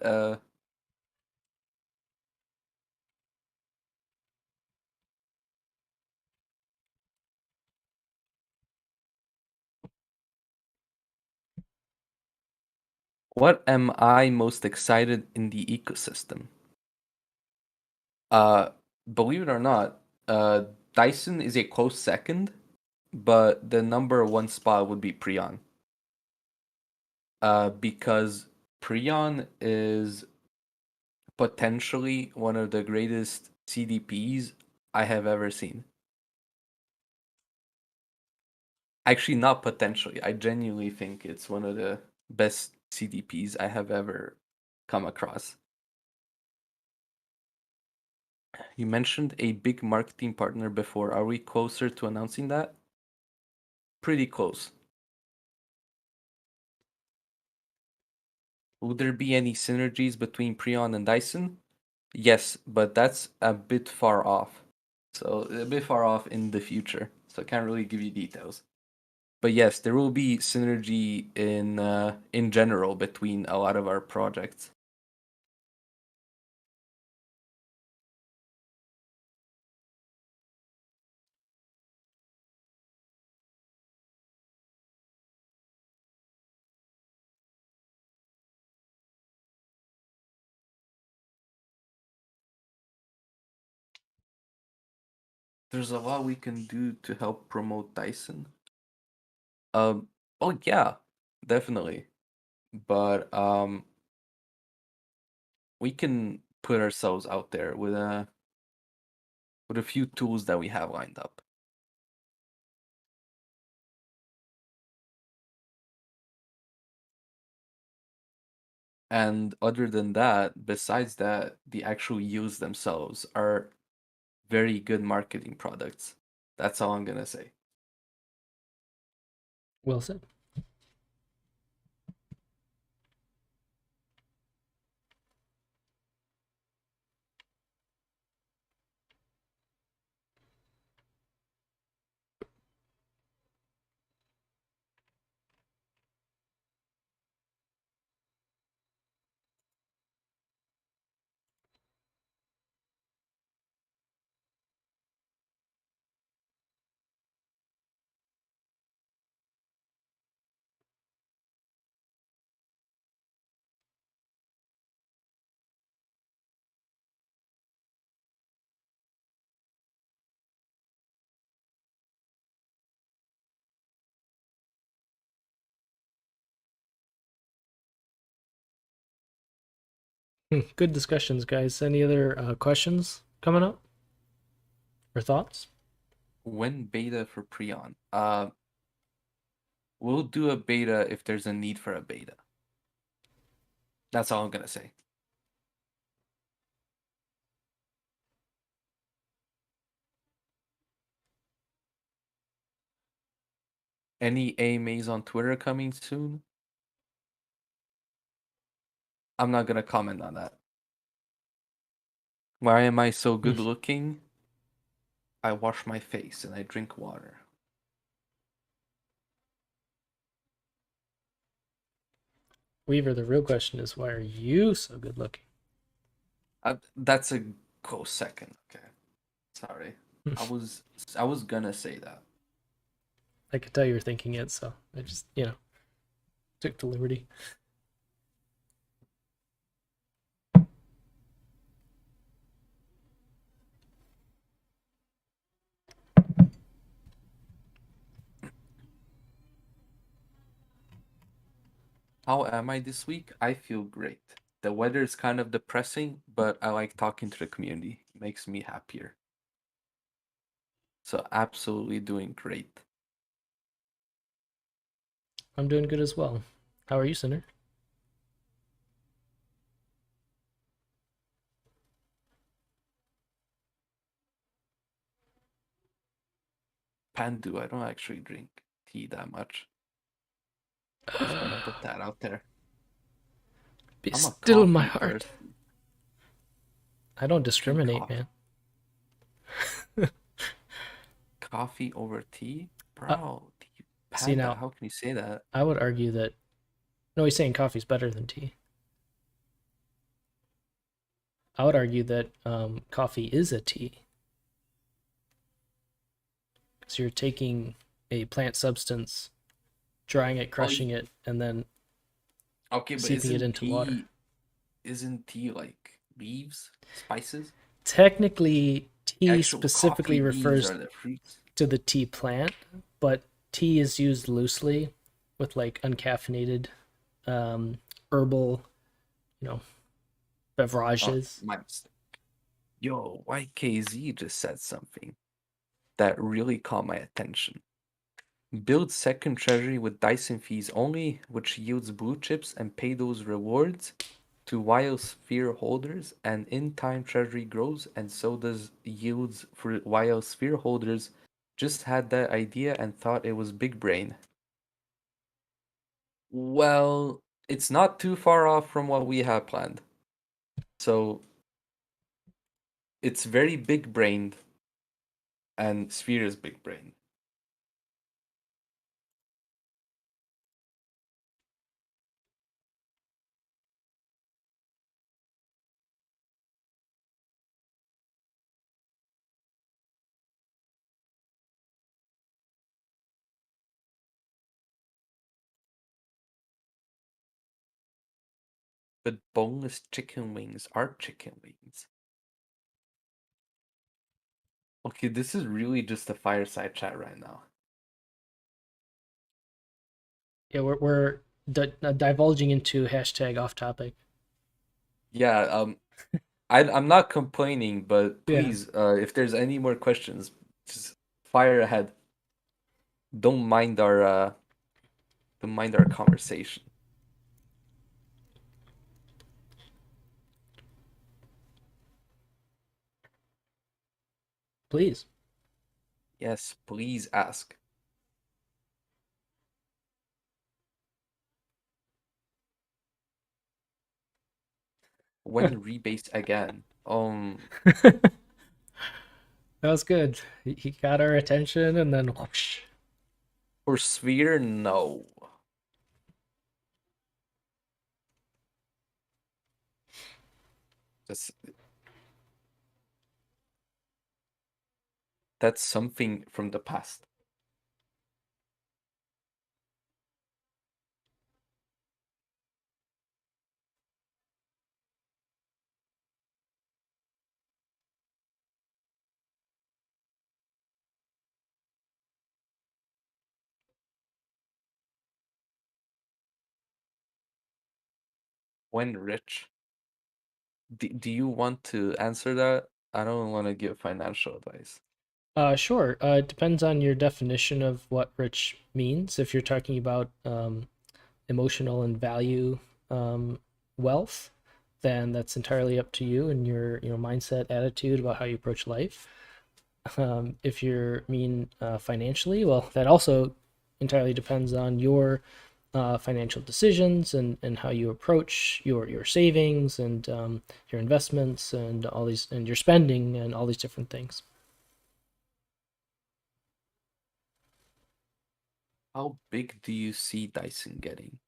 Speaker 2: What am I most excited in the ecosystem? Uh, Believe it or not, Dyson is a close second, but the number one spot would be Prion. Because Prion is potentially one of the greatest CDPs I have ever seen. Actually, not potentially. I genuinely think it's one of the best CDPs I have ever come across. You mentioned a big marketing partner before. Are we closer to announcing that? Pretty close. Would there be any synergies between Prion and Dyson? Yes, but that's a bit far off. So a bit far off in the future. So I can't really give you details. But yes, there will be synergy in general between a lot of our projects. There's a lot we can do to help promote Dyson. Um, oh yeah, definitely. But we can put ourselves out there with a few tools that we have lined up. And other than that, besides that, the actual use themselves are very good marketing products. That's all I'm gonna say.
Speaker 1: Well said. Good discussions, guys. Any other questions coming up or thoughts?
Speaker 2: When beta for Prion? We'll do a beta if there's a need for a beta. That's all I'm gonna say. Any AMAs on Twitter coming soon? I'm not gonna comment on that. Why am I so
Speaker 1: Hmm.
Speaker 2: good looking? I wash my face and I drink water.
Speaker 1: Weaver, the real question is, why are you so good looking?
Speaker 2: That's a close second. Okay, sorry. I was I was gonna say that.
Speaker 1: I could tell you were thinking it, so I just, took the liberty.
Speaker 2: How am I this week? I feel great. The weather is kind of depressing, but I like talking to the community. It makes me happier. So absolutely doing great.
Speaker 1: I'm doing good as well. How are you, Sinner?
Speaker 2: Pandu, I don't actually drink tea that much. Just gonna put that out there.
Speaker 1: Be
Speaker 2: I'm a
Speaker 1: still my
Speaker 2: coffee
Speaker 1: heart.
Speaker 2: person.
Speaker 1: I don't
Speaker 2: Drink
Speaker 1: discriminate,
Speaker 2: coffee.
Speaker 1: man.
Speaker 2: Coffee over tea?
Speaker 1: Uh,
Speaker 2: Bro, tea
Speaker 1: See,
Speaker 2: panda,
Speaker 1: now,
Speaker 2: how can you say that?
Speaker 1: I would argue that, no, he's saying coffee's better than tea. I would argue that coffee is a tea. So you're taking a plant substance, drying it,
Speaker 2: Oh,
Speaker 1: crushing it, and then
Speaker 2: okay, but
Speaker 1: seeping it into water.
Speaker 2: isn't tea like leaves, spices?
Speaker 1: Technically, tea
Speaker 2: Actual coffee
Speaker 1: specifically
Speaker 2: beans
Speaker 1: refers
Speaker 2: are the fruits.
Speaker 1: to the tea plant, but tea is used loosely with like uncaffeinated herbal, you know,
Speaker 2: Oh,
Speaker 1: beverages.
Speaker 2: my mistake. Yo, YKZ just said something that really caught my attention. Build second treasury with Dyson fees only, which yields blue chips, and pay those rewards to while sphere holders, and in time treasury grows, and so does yields for while sphere holders. Just had that idea and thought it was big brain. Well, it's not too far off from what we have planned. So it's very big brained, and sphere is big brain. But boneless chicken wings are chicken wings. Okay, this is really just a fireside chat right now.
Speaker 1: Yeah, we're divulging into hashtag off topic.
Speaker 2: Yeah, I'm not complaining, but
Speaker 1: Yeah,
Speaker 2: please, if there's any more questions, just fire ahead. Don't mind our don't mind our conversation.
Speaker 1: please.
Speaker 2: Yes, please ask. When rebase again?
Speaker 1: That was good. He got our attention, and then whoosh.
Speaker 2: For sphere, no. That's that's something from the past. When rich? Do you want to answer that? I don't want to give financial advice.
Speaker 1: Sure. It depends on your definition of what rich means. If you're talking about emotional and value um, wealth, then that's entirely up to you and your mindset, attitude about how you approach life. If you're mean financially, well, that also entirely depends on your financial decisions and how you approach your savings and your investments and all these and your spending and all these different things.
Speaker 2: How big do you see Dyson getting?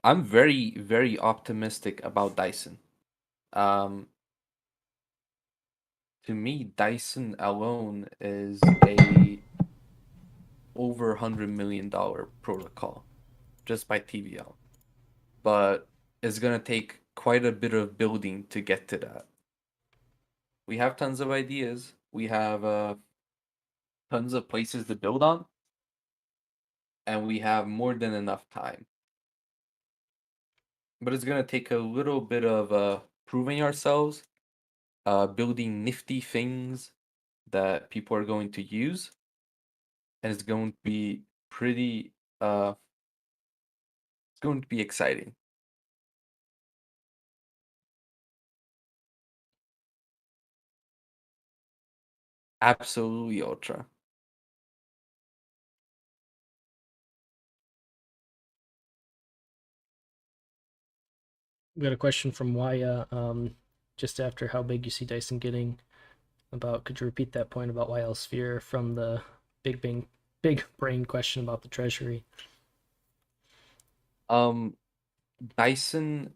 Speaker 2: I'm very, very optimistic about Dyson. Um, to me, Dyson alone is a over $100 million protocol just by TVL, but it's gonna take quite a bit of building to get to that. We have tons of ideas. We have tons of places to build on, and we have more than enough time. But it's gonna take a little bit of proving ourselves, building nifty things that people are going to use, and it's going to be pretty. It's going to be exciting. Absolutely ultra.
Speaker 1: We got a question from Waya just after how big you see Dyson getting. About could you repeat that point about YL Sphere from the big brain question about the treasury?
Speaker 2: Um, Dyson,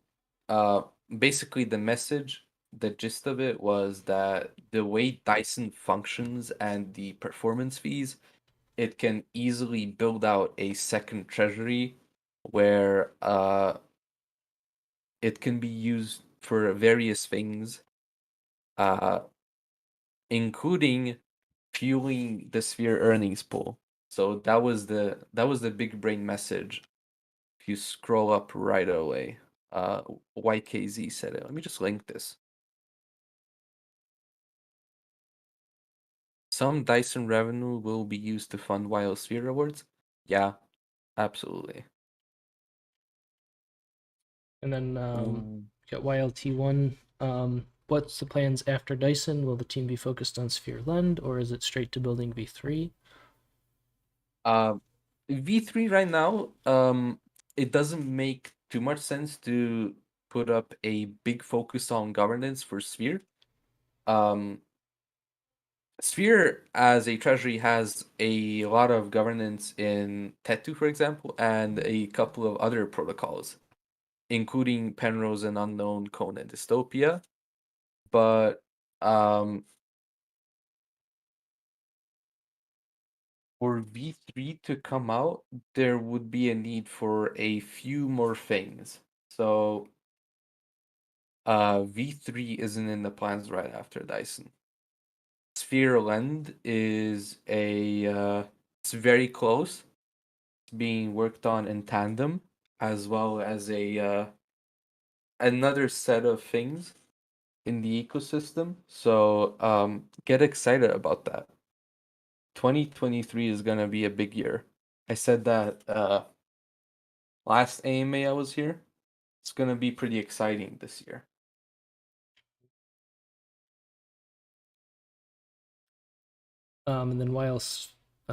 Speaker 2: uh, basically the message, the gist of it was that the way Dyson functions and the performance fees, it can easily build out a second treasury where it can be used for various things, uh, including fueling the Sphere earnings pool. So that was the big brain message. If you scroll up right away, uh, YKZ said it. Let me just link this. Some Dyson revenue will be used to fund Wild Sphere rewards. Yeah, absolutely.
Speaker 1: And then
Speaker 2: Um,
Speaker 1: got YLT1. What's the plans after Dyson? Will the team be focused on Sphere Lend or is it straight to building V3?
Speaker 2: uh, V3 right now, it doesn't make too much sense to put up a big focus on governance for Sphere. Um, Sphere as a treasury has a lot of governance in Tetu, for example, and a couple of other protocols, including Penrose and Unknown, Cone, and Dystopia. But um, for V3 to come out, there would be a need for a few more things. So V3 isn't in the plans right after Dyson. Sphere Lend is it's very close. It's being worked on in tandem, as well as a another set of things in the ecosystem. So get excited about that. 2023 is gonna be a big year. I said that last AMA I was here. It's gonna be pretty exciting this year.
Speaker 1: And then while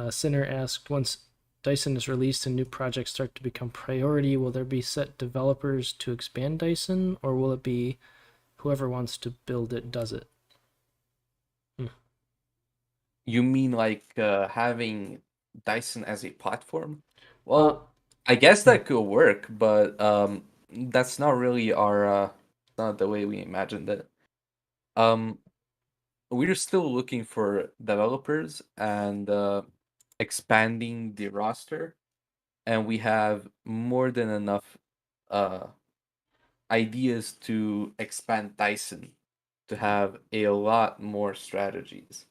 Speaker 1: Sinner asked, once Dyson is released and new projects start to become priority, will there be set developers to expand Dyson, or will it be whoever wants to build it does it? Hmm.
Speaker 2: You mean like having Dyson as a platform?
Speaker 1: Uh,
Speaker 2: Well, I guess
Speaker 1: hmm.
Speaker 2: that could work, but that's not really our not the way we imagined it. Um, we're still looking for developers and expanding the roster, and we have more than enough uh ideas to expand Dyson to have a lot more strategies.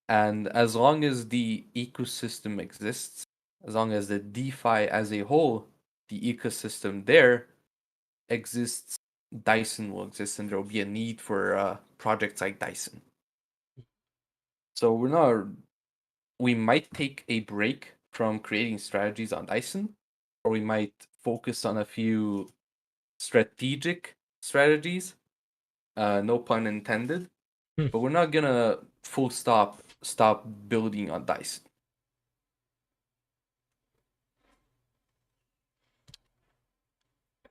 Speaker 2: And as long as the ecosystem exists, as long as the DeFi as a whole, the ecosystem there exists, Dyson will exist and there will be a need for projects like Dyson. So we might take a break from creating strategies on Dyson, or we might focus on a few strategic strategies, no pun intended,
Speaker 1: Hmm.
Speaker 2: but we're not gonna full stop stop building on Dyson.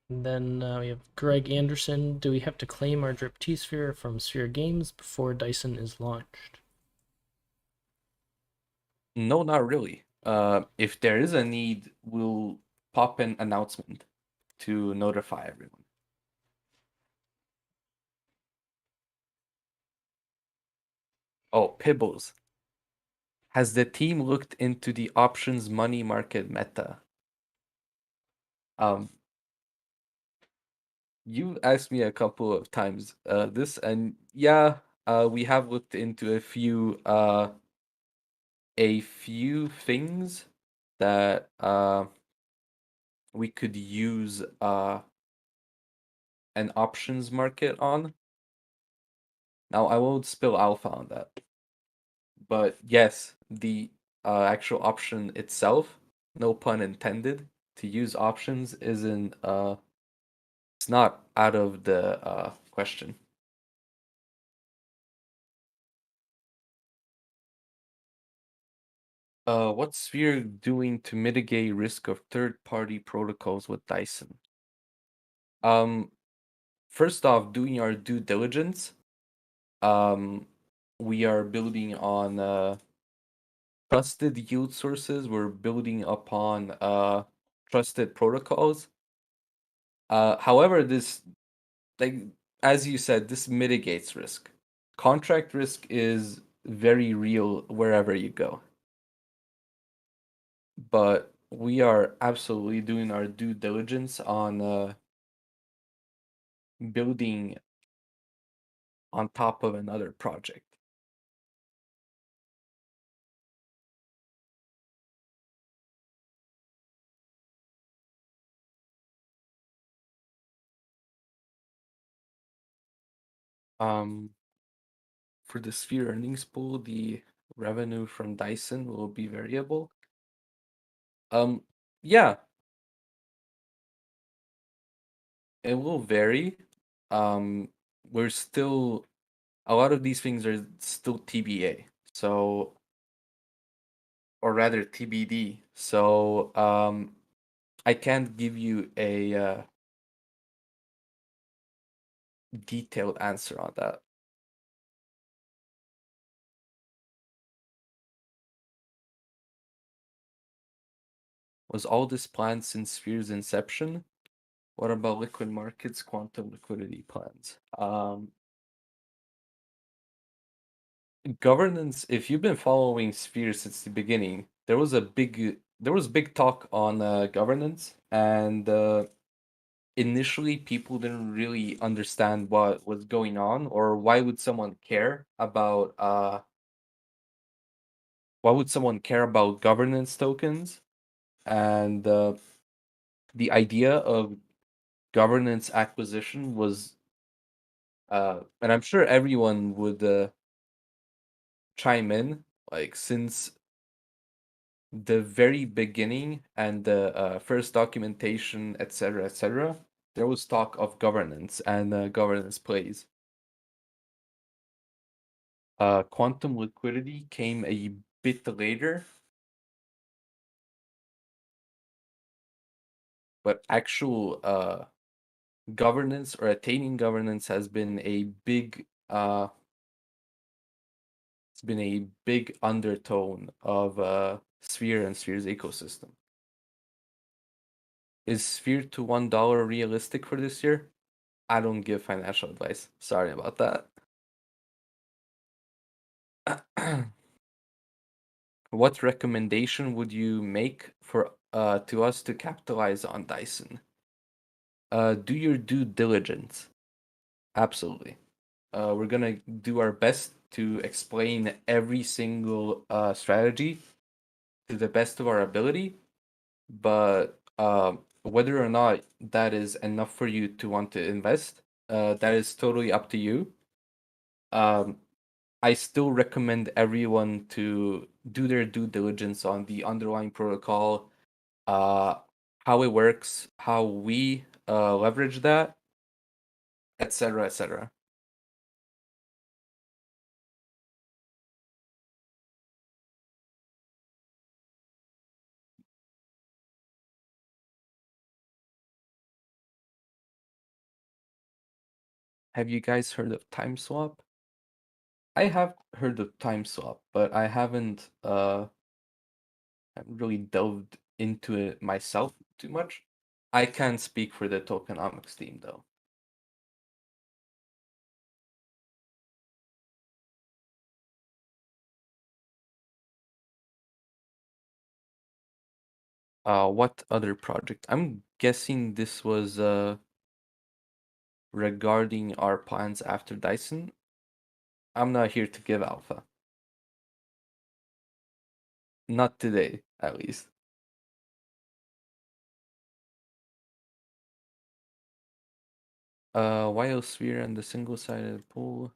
Speaker 1: And then we have Greg Anderson. Do we have to claim our Drip T Sphere from Sphere Games before Dyson is launched?
Speaker 2: No, not really. If there is a need, we'll pop an announcement to notify everyone. Oh, Pibbles. Has the team looked into the options money market meta? Um, you asked me a couple of times this, and yeah, we have looked into a few things that we could use an options market on. Now I won't spill alpha on that, but yes, the actual option itself, no pun intended, to use options isn't it's not out of the question. What's Sphere doing to mitigate risk of third-party protocols with Dyson? Um, First off, doing our due diligence. Um, we are building on trusted yield sources. We're building upon trusted protocols. However, this, like as you said, this mitigates risk. Contract risk is very real wherever you go. But we are absolutely doing our due diligence on building on top of another project. Um, for the Sphere earnings pool, the revenue from Dyson will be variable. Um, yeah, it will vary. Um, we're still a lot of these things are still TBA. So, or rather TBD. So, I can't give you a detailed answer on that. Was all this planned since Sphere's inception? What about liquid markets, quantum liquidity plans? Governance, if you've been following Sphere since the beginning, there was big talk on governance, and initially people didn't really understand what was going on, or why would someone care about governance tokens, and the idea of governance acquisition was and I'm sure everyone would chime in, like since the very beginning and the first documentation, etc., there was talk of governance and governance plays. Quantum liquidity came a bit later, but actual governance or attaining governance has been a big it's been a big undertone of Sphere and Sphere's ecosystem. Is Sphere to $1 realistic for this year? I don't give financial advice. Sorry about that. What recommendation would you make for to us to capitalize on Dyson? Do your due diligence. Absolutely. We're gonna do our best to explain every single strategy to the best of our ability, but whether or not that is enough for you to want to invest, that is totally up to you. Um, I still recommend everyone to do their due diligence on the underlying protocol, uh, how it works, how we leverage that, etc., etc. Have you guys heard of time swap? I have heard of time swap, but I haven't really delved into it myself too much. I can speak for the tokenomics team though. What other project? I'm guessing this was regarding our plans after Dyson. I'm not here to give alpha. Not today, at least. While sphere and the single-sided pull,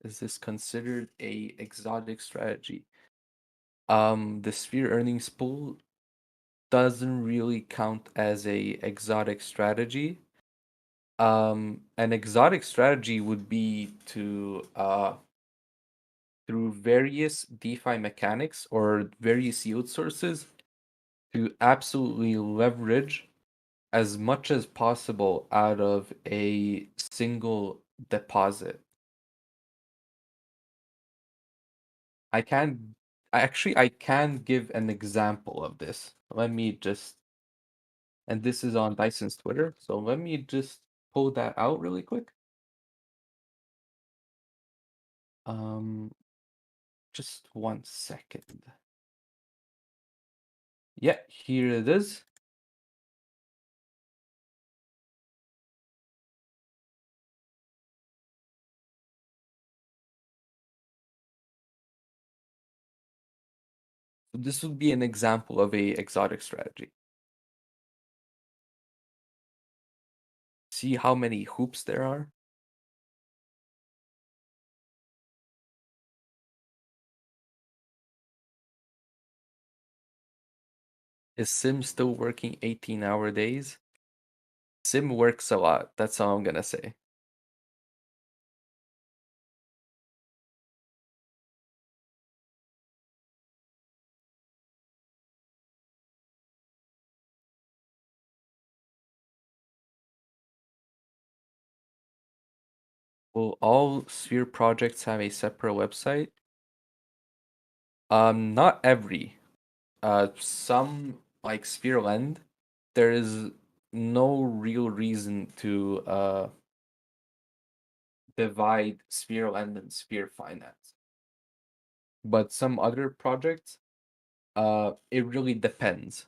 Speaker 2: is this considered a exotic strategy? The sphere earnings pool doesn't really count as a exotic strategy. An exotic strategy would be to through various DeFi mechanics or various yield sources to absolutely leverage as much as possible out of a single deposit. I can I can give an example of this. Let me just, and this is on Dyson's Twitter, so let me just pull that out really quick. Um, just 1 second. Yeah, here it is. So this would be an example of a exotic strategy. See how many hoops there are? Is Sim still working 18-hour days? Sim works a lot. That's all I'm gonna say. Will all Sphere projects have a separate website? Not every. Some like Sphere Lend, there is no real reason to divide Sphere Lend and Sphere Finance. But some other projects, it really depends.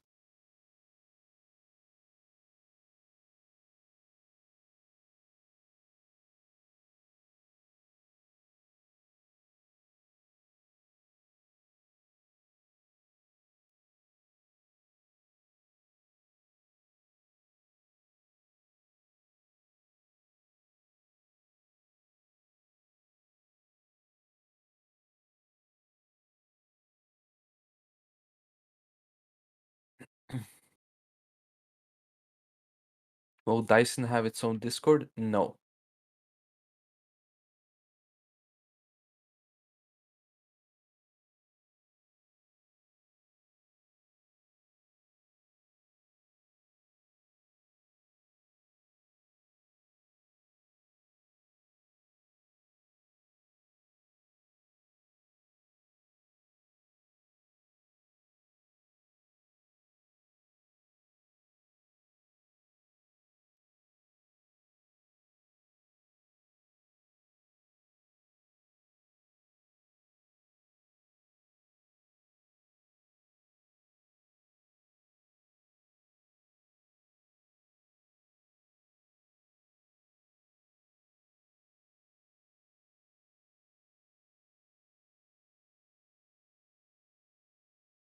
Speaker 2: Will Dyson have its own Discord? No.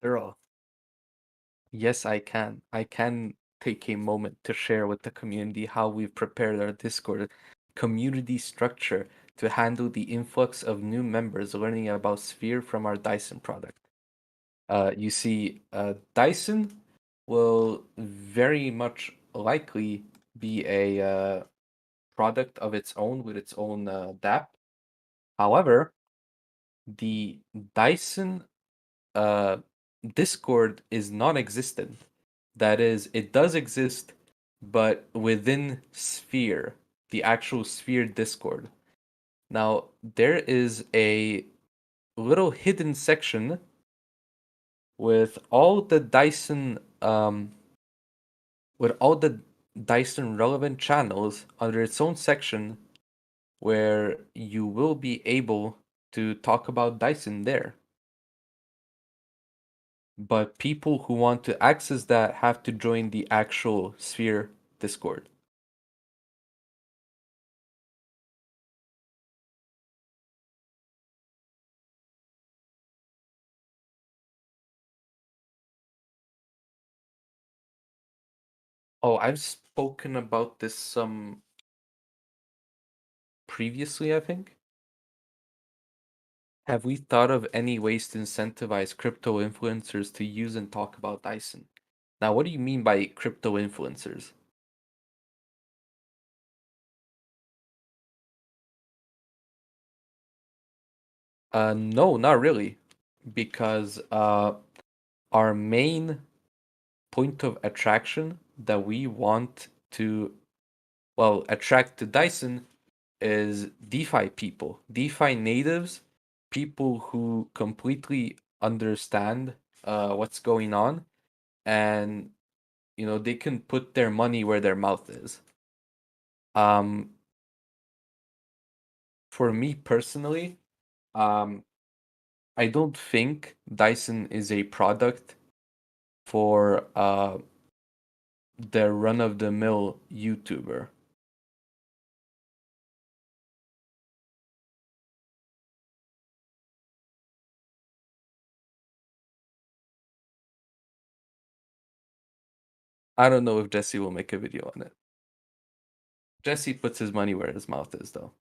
Speaker 2: They're all. Yes, I can. I can take a moment to share with the community how we've prepared our Discord community structure to handle the influx of new members learning about Sphere from our Dyson product. You see, Dyson will very much likely be a product of its own with its own DApp. However, the Dyson uh, Discord is non-existent. That is, it does exist, but within Sphere. the actual Sphere Discord. Now, there is a little hidden section with all the Dyson relevant channels under its own section where you will be able to talk about Dyson there. But people who want to access that have to join the actual Sphere Discord. Oh, I've spoken about this some previously, I think. Have we thought of any ways to incentivize crypto influencers to use and talk about Dyson? Now, what do you mean by crypto influencers? No, not really, because our main point of attraction that we want to, well, attract to Dyson is DeFi people, DeFi natives, people who completely understand what's going on, and they can put their money where their mouth is. Um, for me personally, um, I don't think Dyson is a product for the run of the mill YouTuber. I don't know if Jesse will make a video on it. Jesse puts his money where his mouth is, though.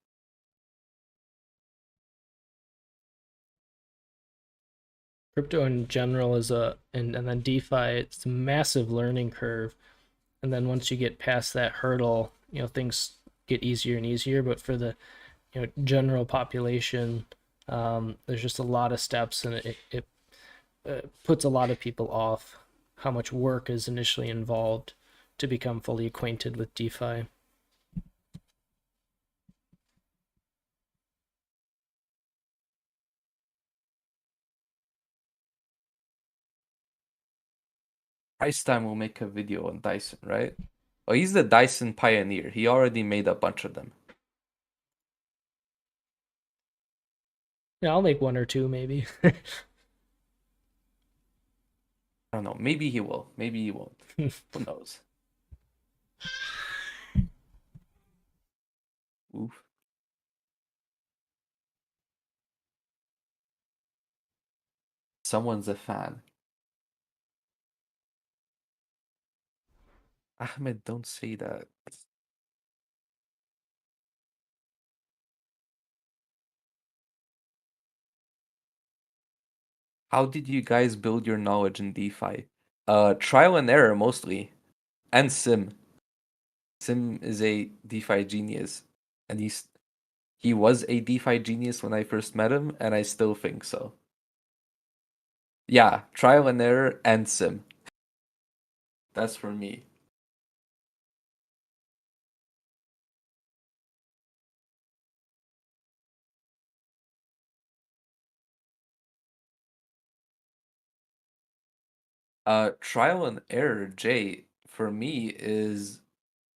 Speaker 1: Crypto in general is and then DeFi, it's a massive learning curve. And then once you get past that hurdle, things get easier and easier. But for the general population, there's just a lot of steps, and it puts a lot of people off how much work is initially involved to become fully acquainted with DeFi.
Speaker 2: Price Time will make a video on Dyson, right? Oh, he's the Dyson pioneer. He already made a bunch of them.
Speaker 1: Yeah, I'll make one or two maybe.
Speaker 2: I don't know. Maybe he will. Maybe he won't. Who knows? Oof. Someone's a fan. Ahmed, don't say that. How did you guys build your knowledge in DeFi? Trial and error mostly, and Sim. Sim is a DeFi genius, and he was a DeFi genius when I first met him, and I still think so. Yeah, trial and error and Sim. That's for me. Trial and error, Jay, for me is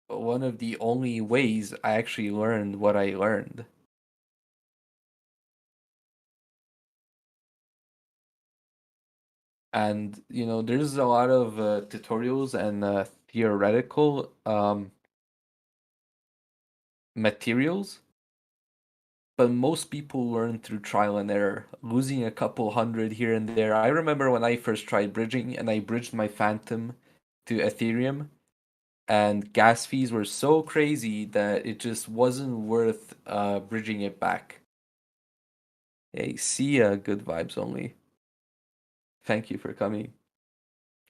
Speaker 2: one of the only ways I actually learned what I learned. And there's a lot of tutorials and theoretical materials, but most people learn through trial and error, losing a couple hundred here and there. I remember when I first tried bridging and I bridged my Phantom to Ethereum, and gas fees were so crazy that it just wasn't worth bridging it back. Hey, see ya, good vibes only. Thank you for coming.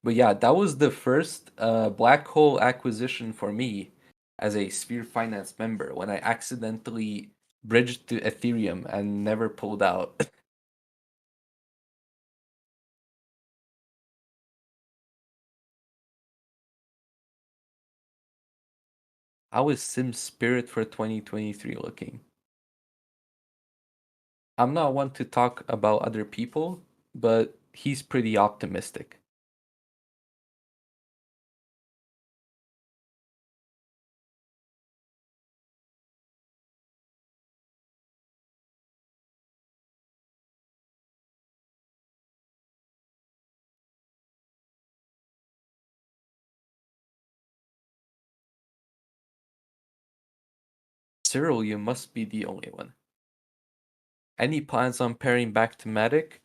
Speaker 2: But yeah, that was the first black hole acquisition for me as a Sphere Finance member when I accidentally bridged to Ethereum and never pulled out. How is Sim Spirit for 2023 looking? I'm not one to talk about other people, but he's pretty optimistic. Cyril, you must be the only one. Any plans on pairing back to Medic?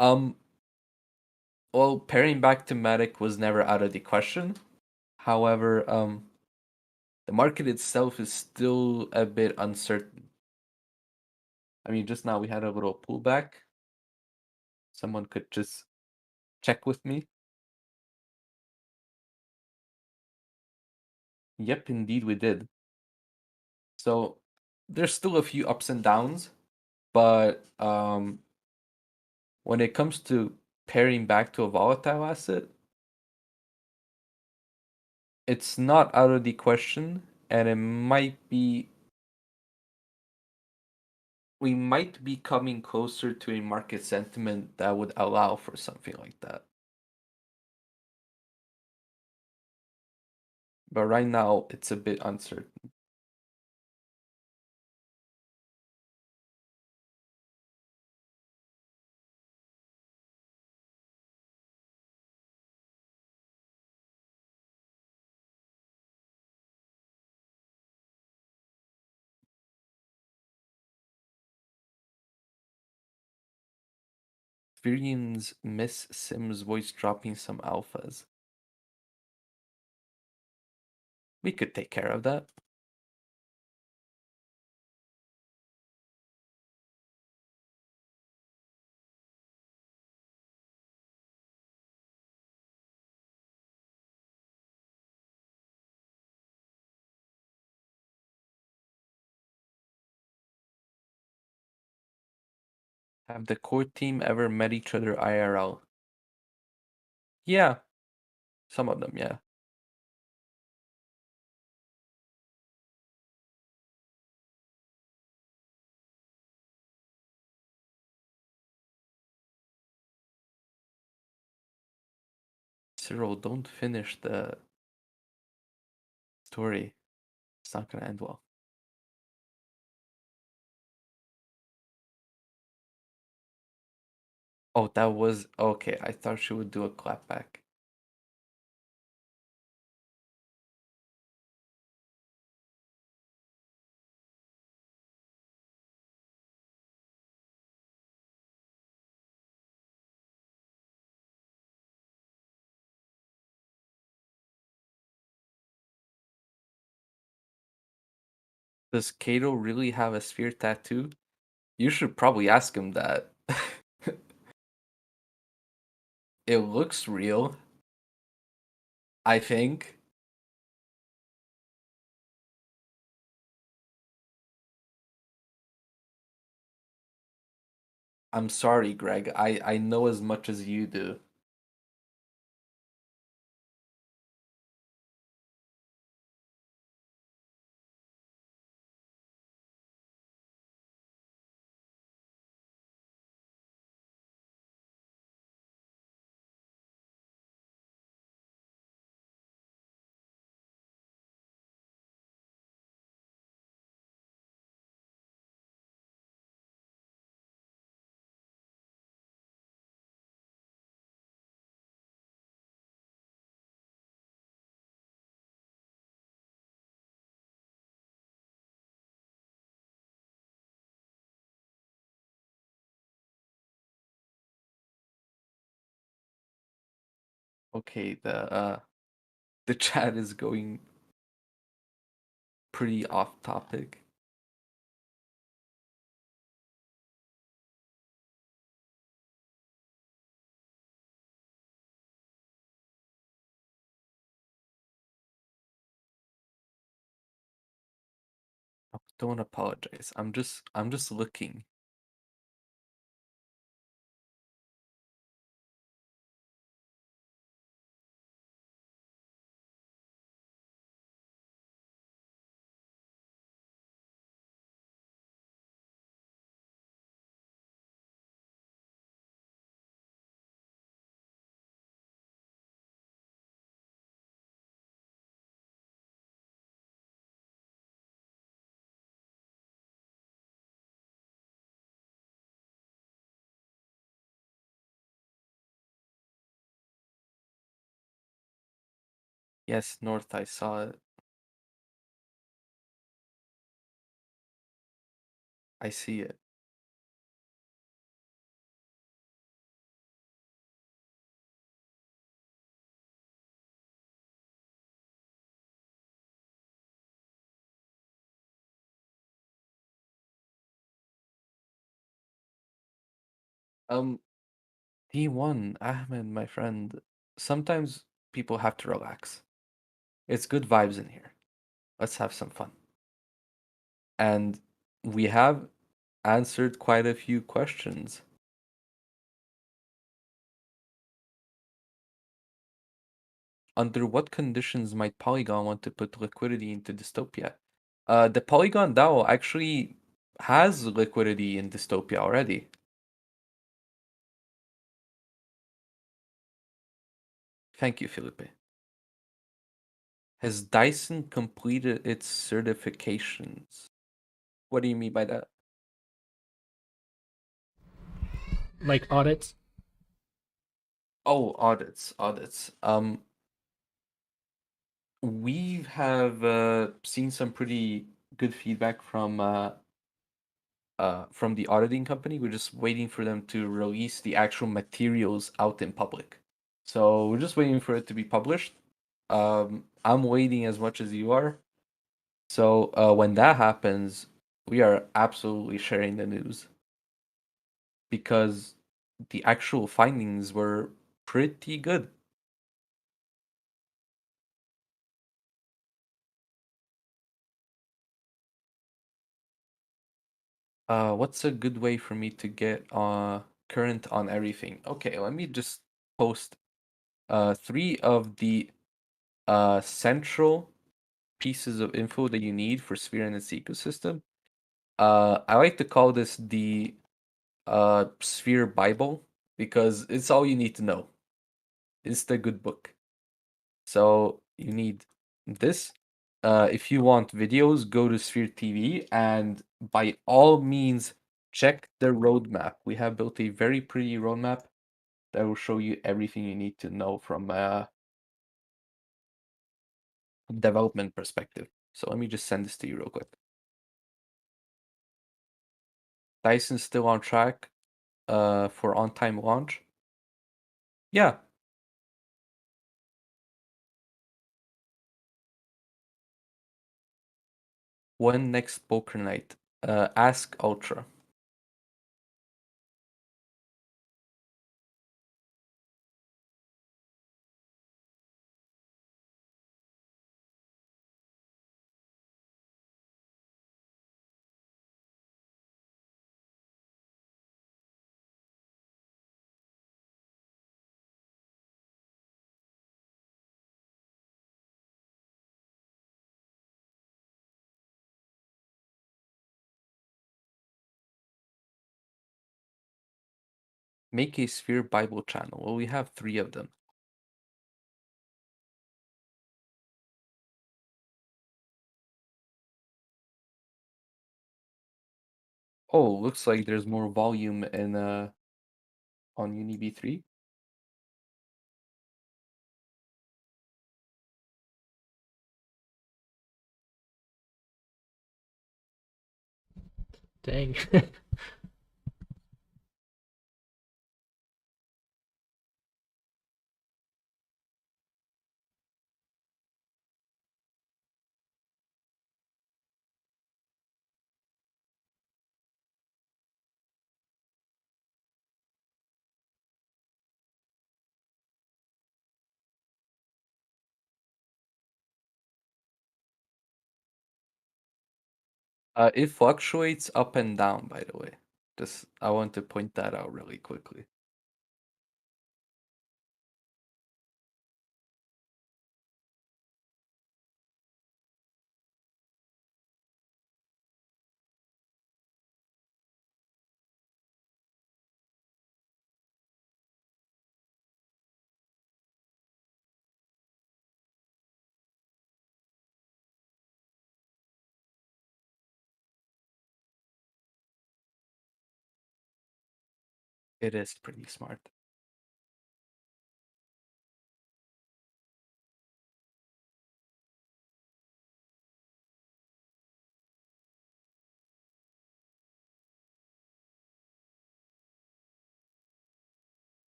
Speaker 2: Um, well, pairing back to Medic was never out of the question. However, the market itself is still a bit uncertain. I mean, just now we had a little pullback. Someone could just check with me. Yep, indeed we did. So there's still a few ups and downs, but when it comes to pairing back to a volatile asset, it's not out of the question, and it might be we might be coming closer to a market sentiment that would allow for something like that. But right now, it's a bit uncertain. Experience Miss Sims voice dropping some alphas. We could take care of that. Have the core team ever met each other IRL? Yeah, some of them, yeah. Cyril, don't finish the story. It's not gonna end well. Oh, that was okay. I thought she would do a clapback. Does Kato really have a sphere tattoo? You should probably ask him that. It looks real, I think. I'm sorry, Greg. I know as much as you do. Okay, the chat is going pretty off topic. Oh, don't apologize. I'm just looking. Yes, North, I saw it. I see it. Um, D1, Ahmed, my friend. Sometimes people have to relax. It's good vibes in here. Let's have some fun. And we have answered quite a few questions. Under what conditions might Polygon want to put liquidity into Dystopia? The Polygon DAO actually has liquidity in Dystopia already. Thank you, Felipe. Has Dyson completed its certifications? What do you mean by that?
Speaker 1: Like audits.
Speaker 2: Oh, audits. We have seen some pretty good feedback from the auditing company. We're just waiting for them to release the actual materials out in public. So we're just waiting for it to be published. I'm waiting as much as you are. So when that happens, we are absolutely sharing the news because the actual findings were pretty good. What's a good way for me to get current on everything? Okay, let me just post three of the central pieces of info that you need for Sphere and its ecosystem. I like to call this the Sphere Bible because it's all you need to know. It's the good book. So you need this. If you want videos, go to Sphere TV and by all means check the roadmap. We have built a very pretty roadmap that will show you everything you need to know from a development perspective. So let me just send this to you real quick. Dyson's still on track for on-time launch. Yeah, when next poker night? Ask Ultra. Make a Sphere Bible channel. Well, we have three of them. Oh, looks like there's more volume in on UniB3.
Speaker 1: Dang.
Speaker 2: It fluctuates up and down, by the way. Just I want to point that out really quickly. It is pretty smart.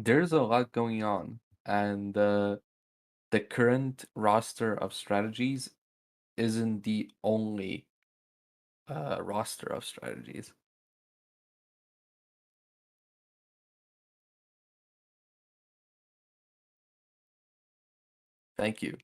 Speaker 2: there's a lot going on, and the current roster of strategies isn't the only roster of strategies. Thank you.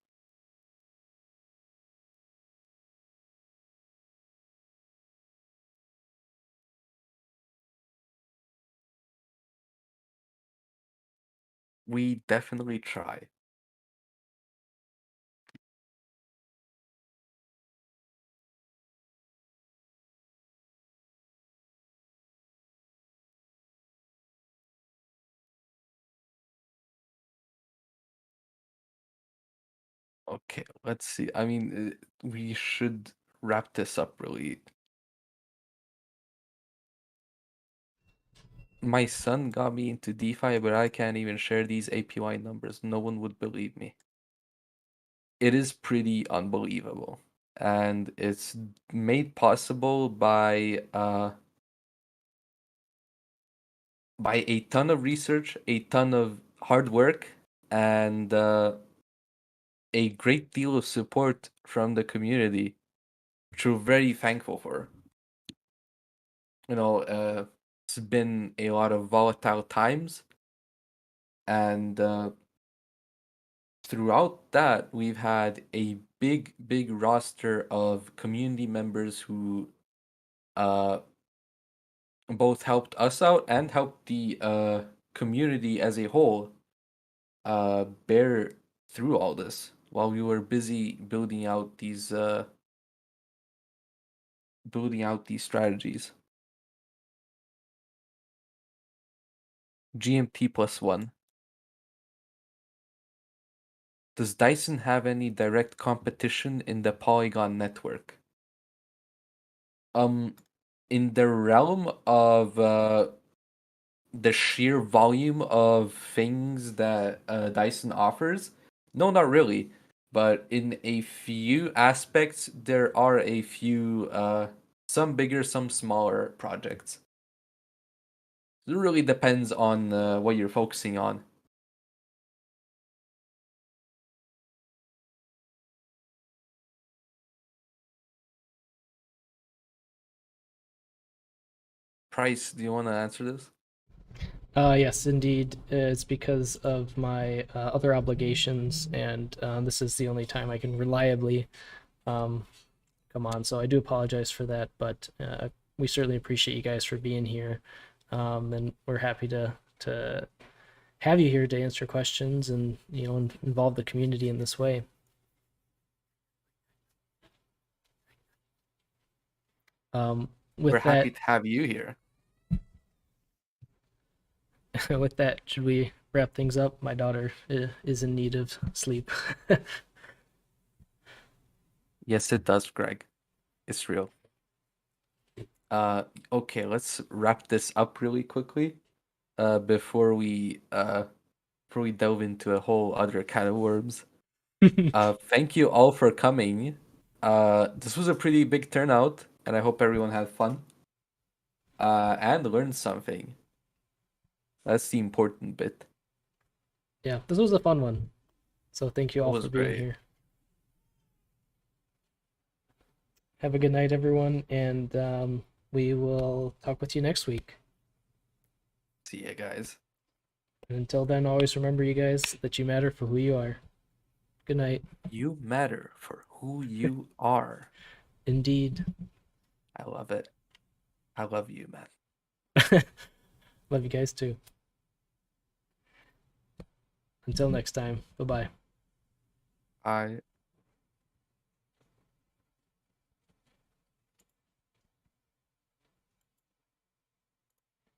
Speaker 2: We definitely try. Okay, let's see. I mean, we should wrap this up really. My son got me into DeFi, but I can't even share these APY numbers. No one would believe me. It is pretty unbelievable. And it's made possible by a ton of research, a ton of hard work, and a great deal of support from the community, which we're very thankful for. You know, it's been a lot of volatile times, and throughout that, we've had a big roster of community members who uh, both helped us out and helped the community as a whole bear through all this while we were busy building out these strategies. GMT plus one. Does Dyson have any direct competition in the Polygon network? Um, in the realm of the sheer volume of things that Dyson offers, no, not really. But in a few aspects, there are a few, some bigger, some smaller projects. It really depends on what you're focusing on. Price, do you want to answer this?
Speaker 1: Yes, indeed. It's because of my other obligations, and this is the only time I can reliably um, come on. So I do apologize for that, but we certainly appreciate you guys for being here, and we're happy to have you here to answer questions and involve the community in this way. Um,
Speaker 2: We're
Speaker 1: with
Speaker 2: happy
Speaker 1: that,
Speaker 2: to have you here.
Speaker 1: with that, should we wrap things up? My daughter is in need of sleep.
Speaker 2: Yes, it does, Greg. It's real. Okay, let's wrap this up really quickly. Before we delve into a whole other can of worms. Thank you all for coming. This was a pretty big turnout, and I hope everyone had fun. And learned something. That's the important bit.
Speaker 1: Yeah, this was a fun one. So thank you
Speaker 2: It
Speaker 1: all for
Speaker 2: was
Speaker 1: being
Speaker 2: great.
Speaker 1: here. Have a good night, everyone, and we will talk with you next week.
Speaker 2: See ya, guys.
Speaker 1: And until then, always remember, you guys, that you matter for who you are. Good night.
Speaker 2: You matter for who you are.
Speaker 1: Indeed.
Speaker 2: I love it. I love you, man.
Speaker 1: Love you guys too. Until next time. Bye bye.
Speaker 2: I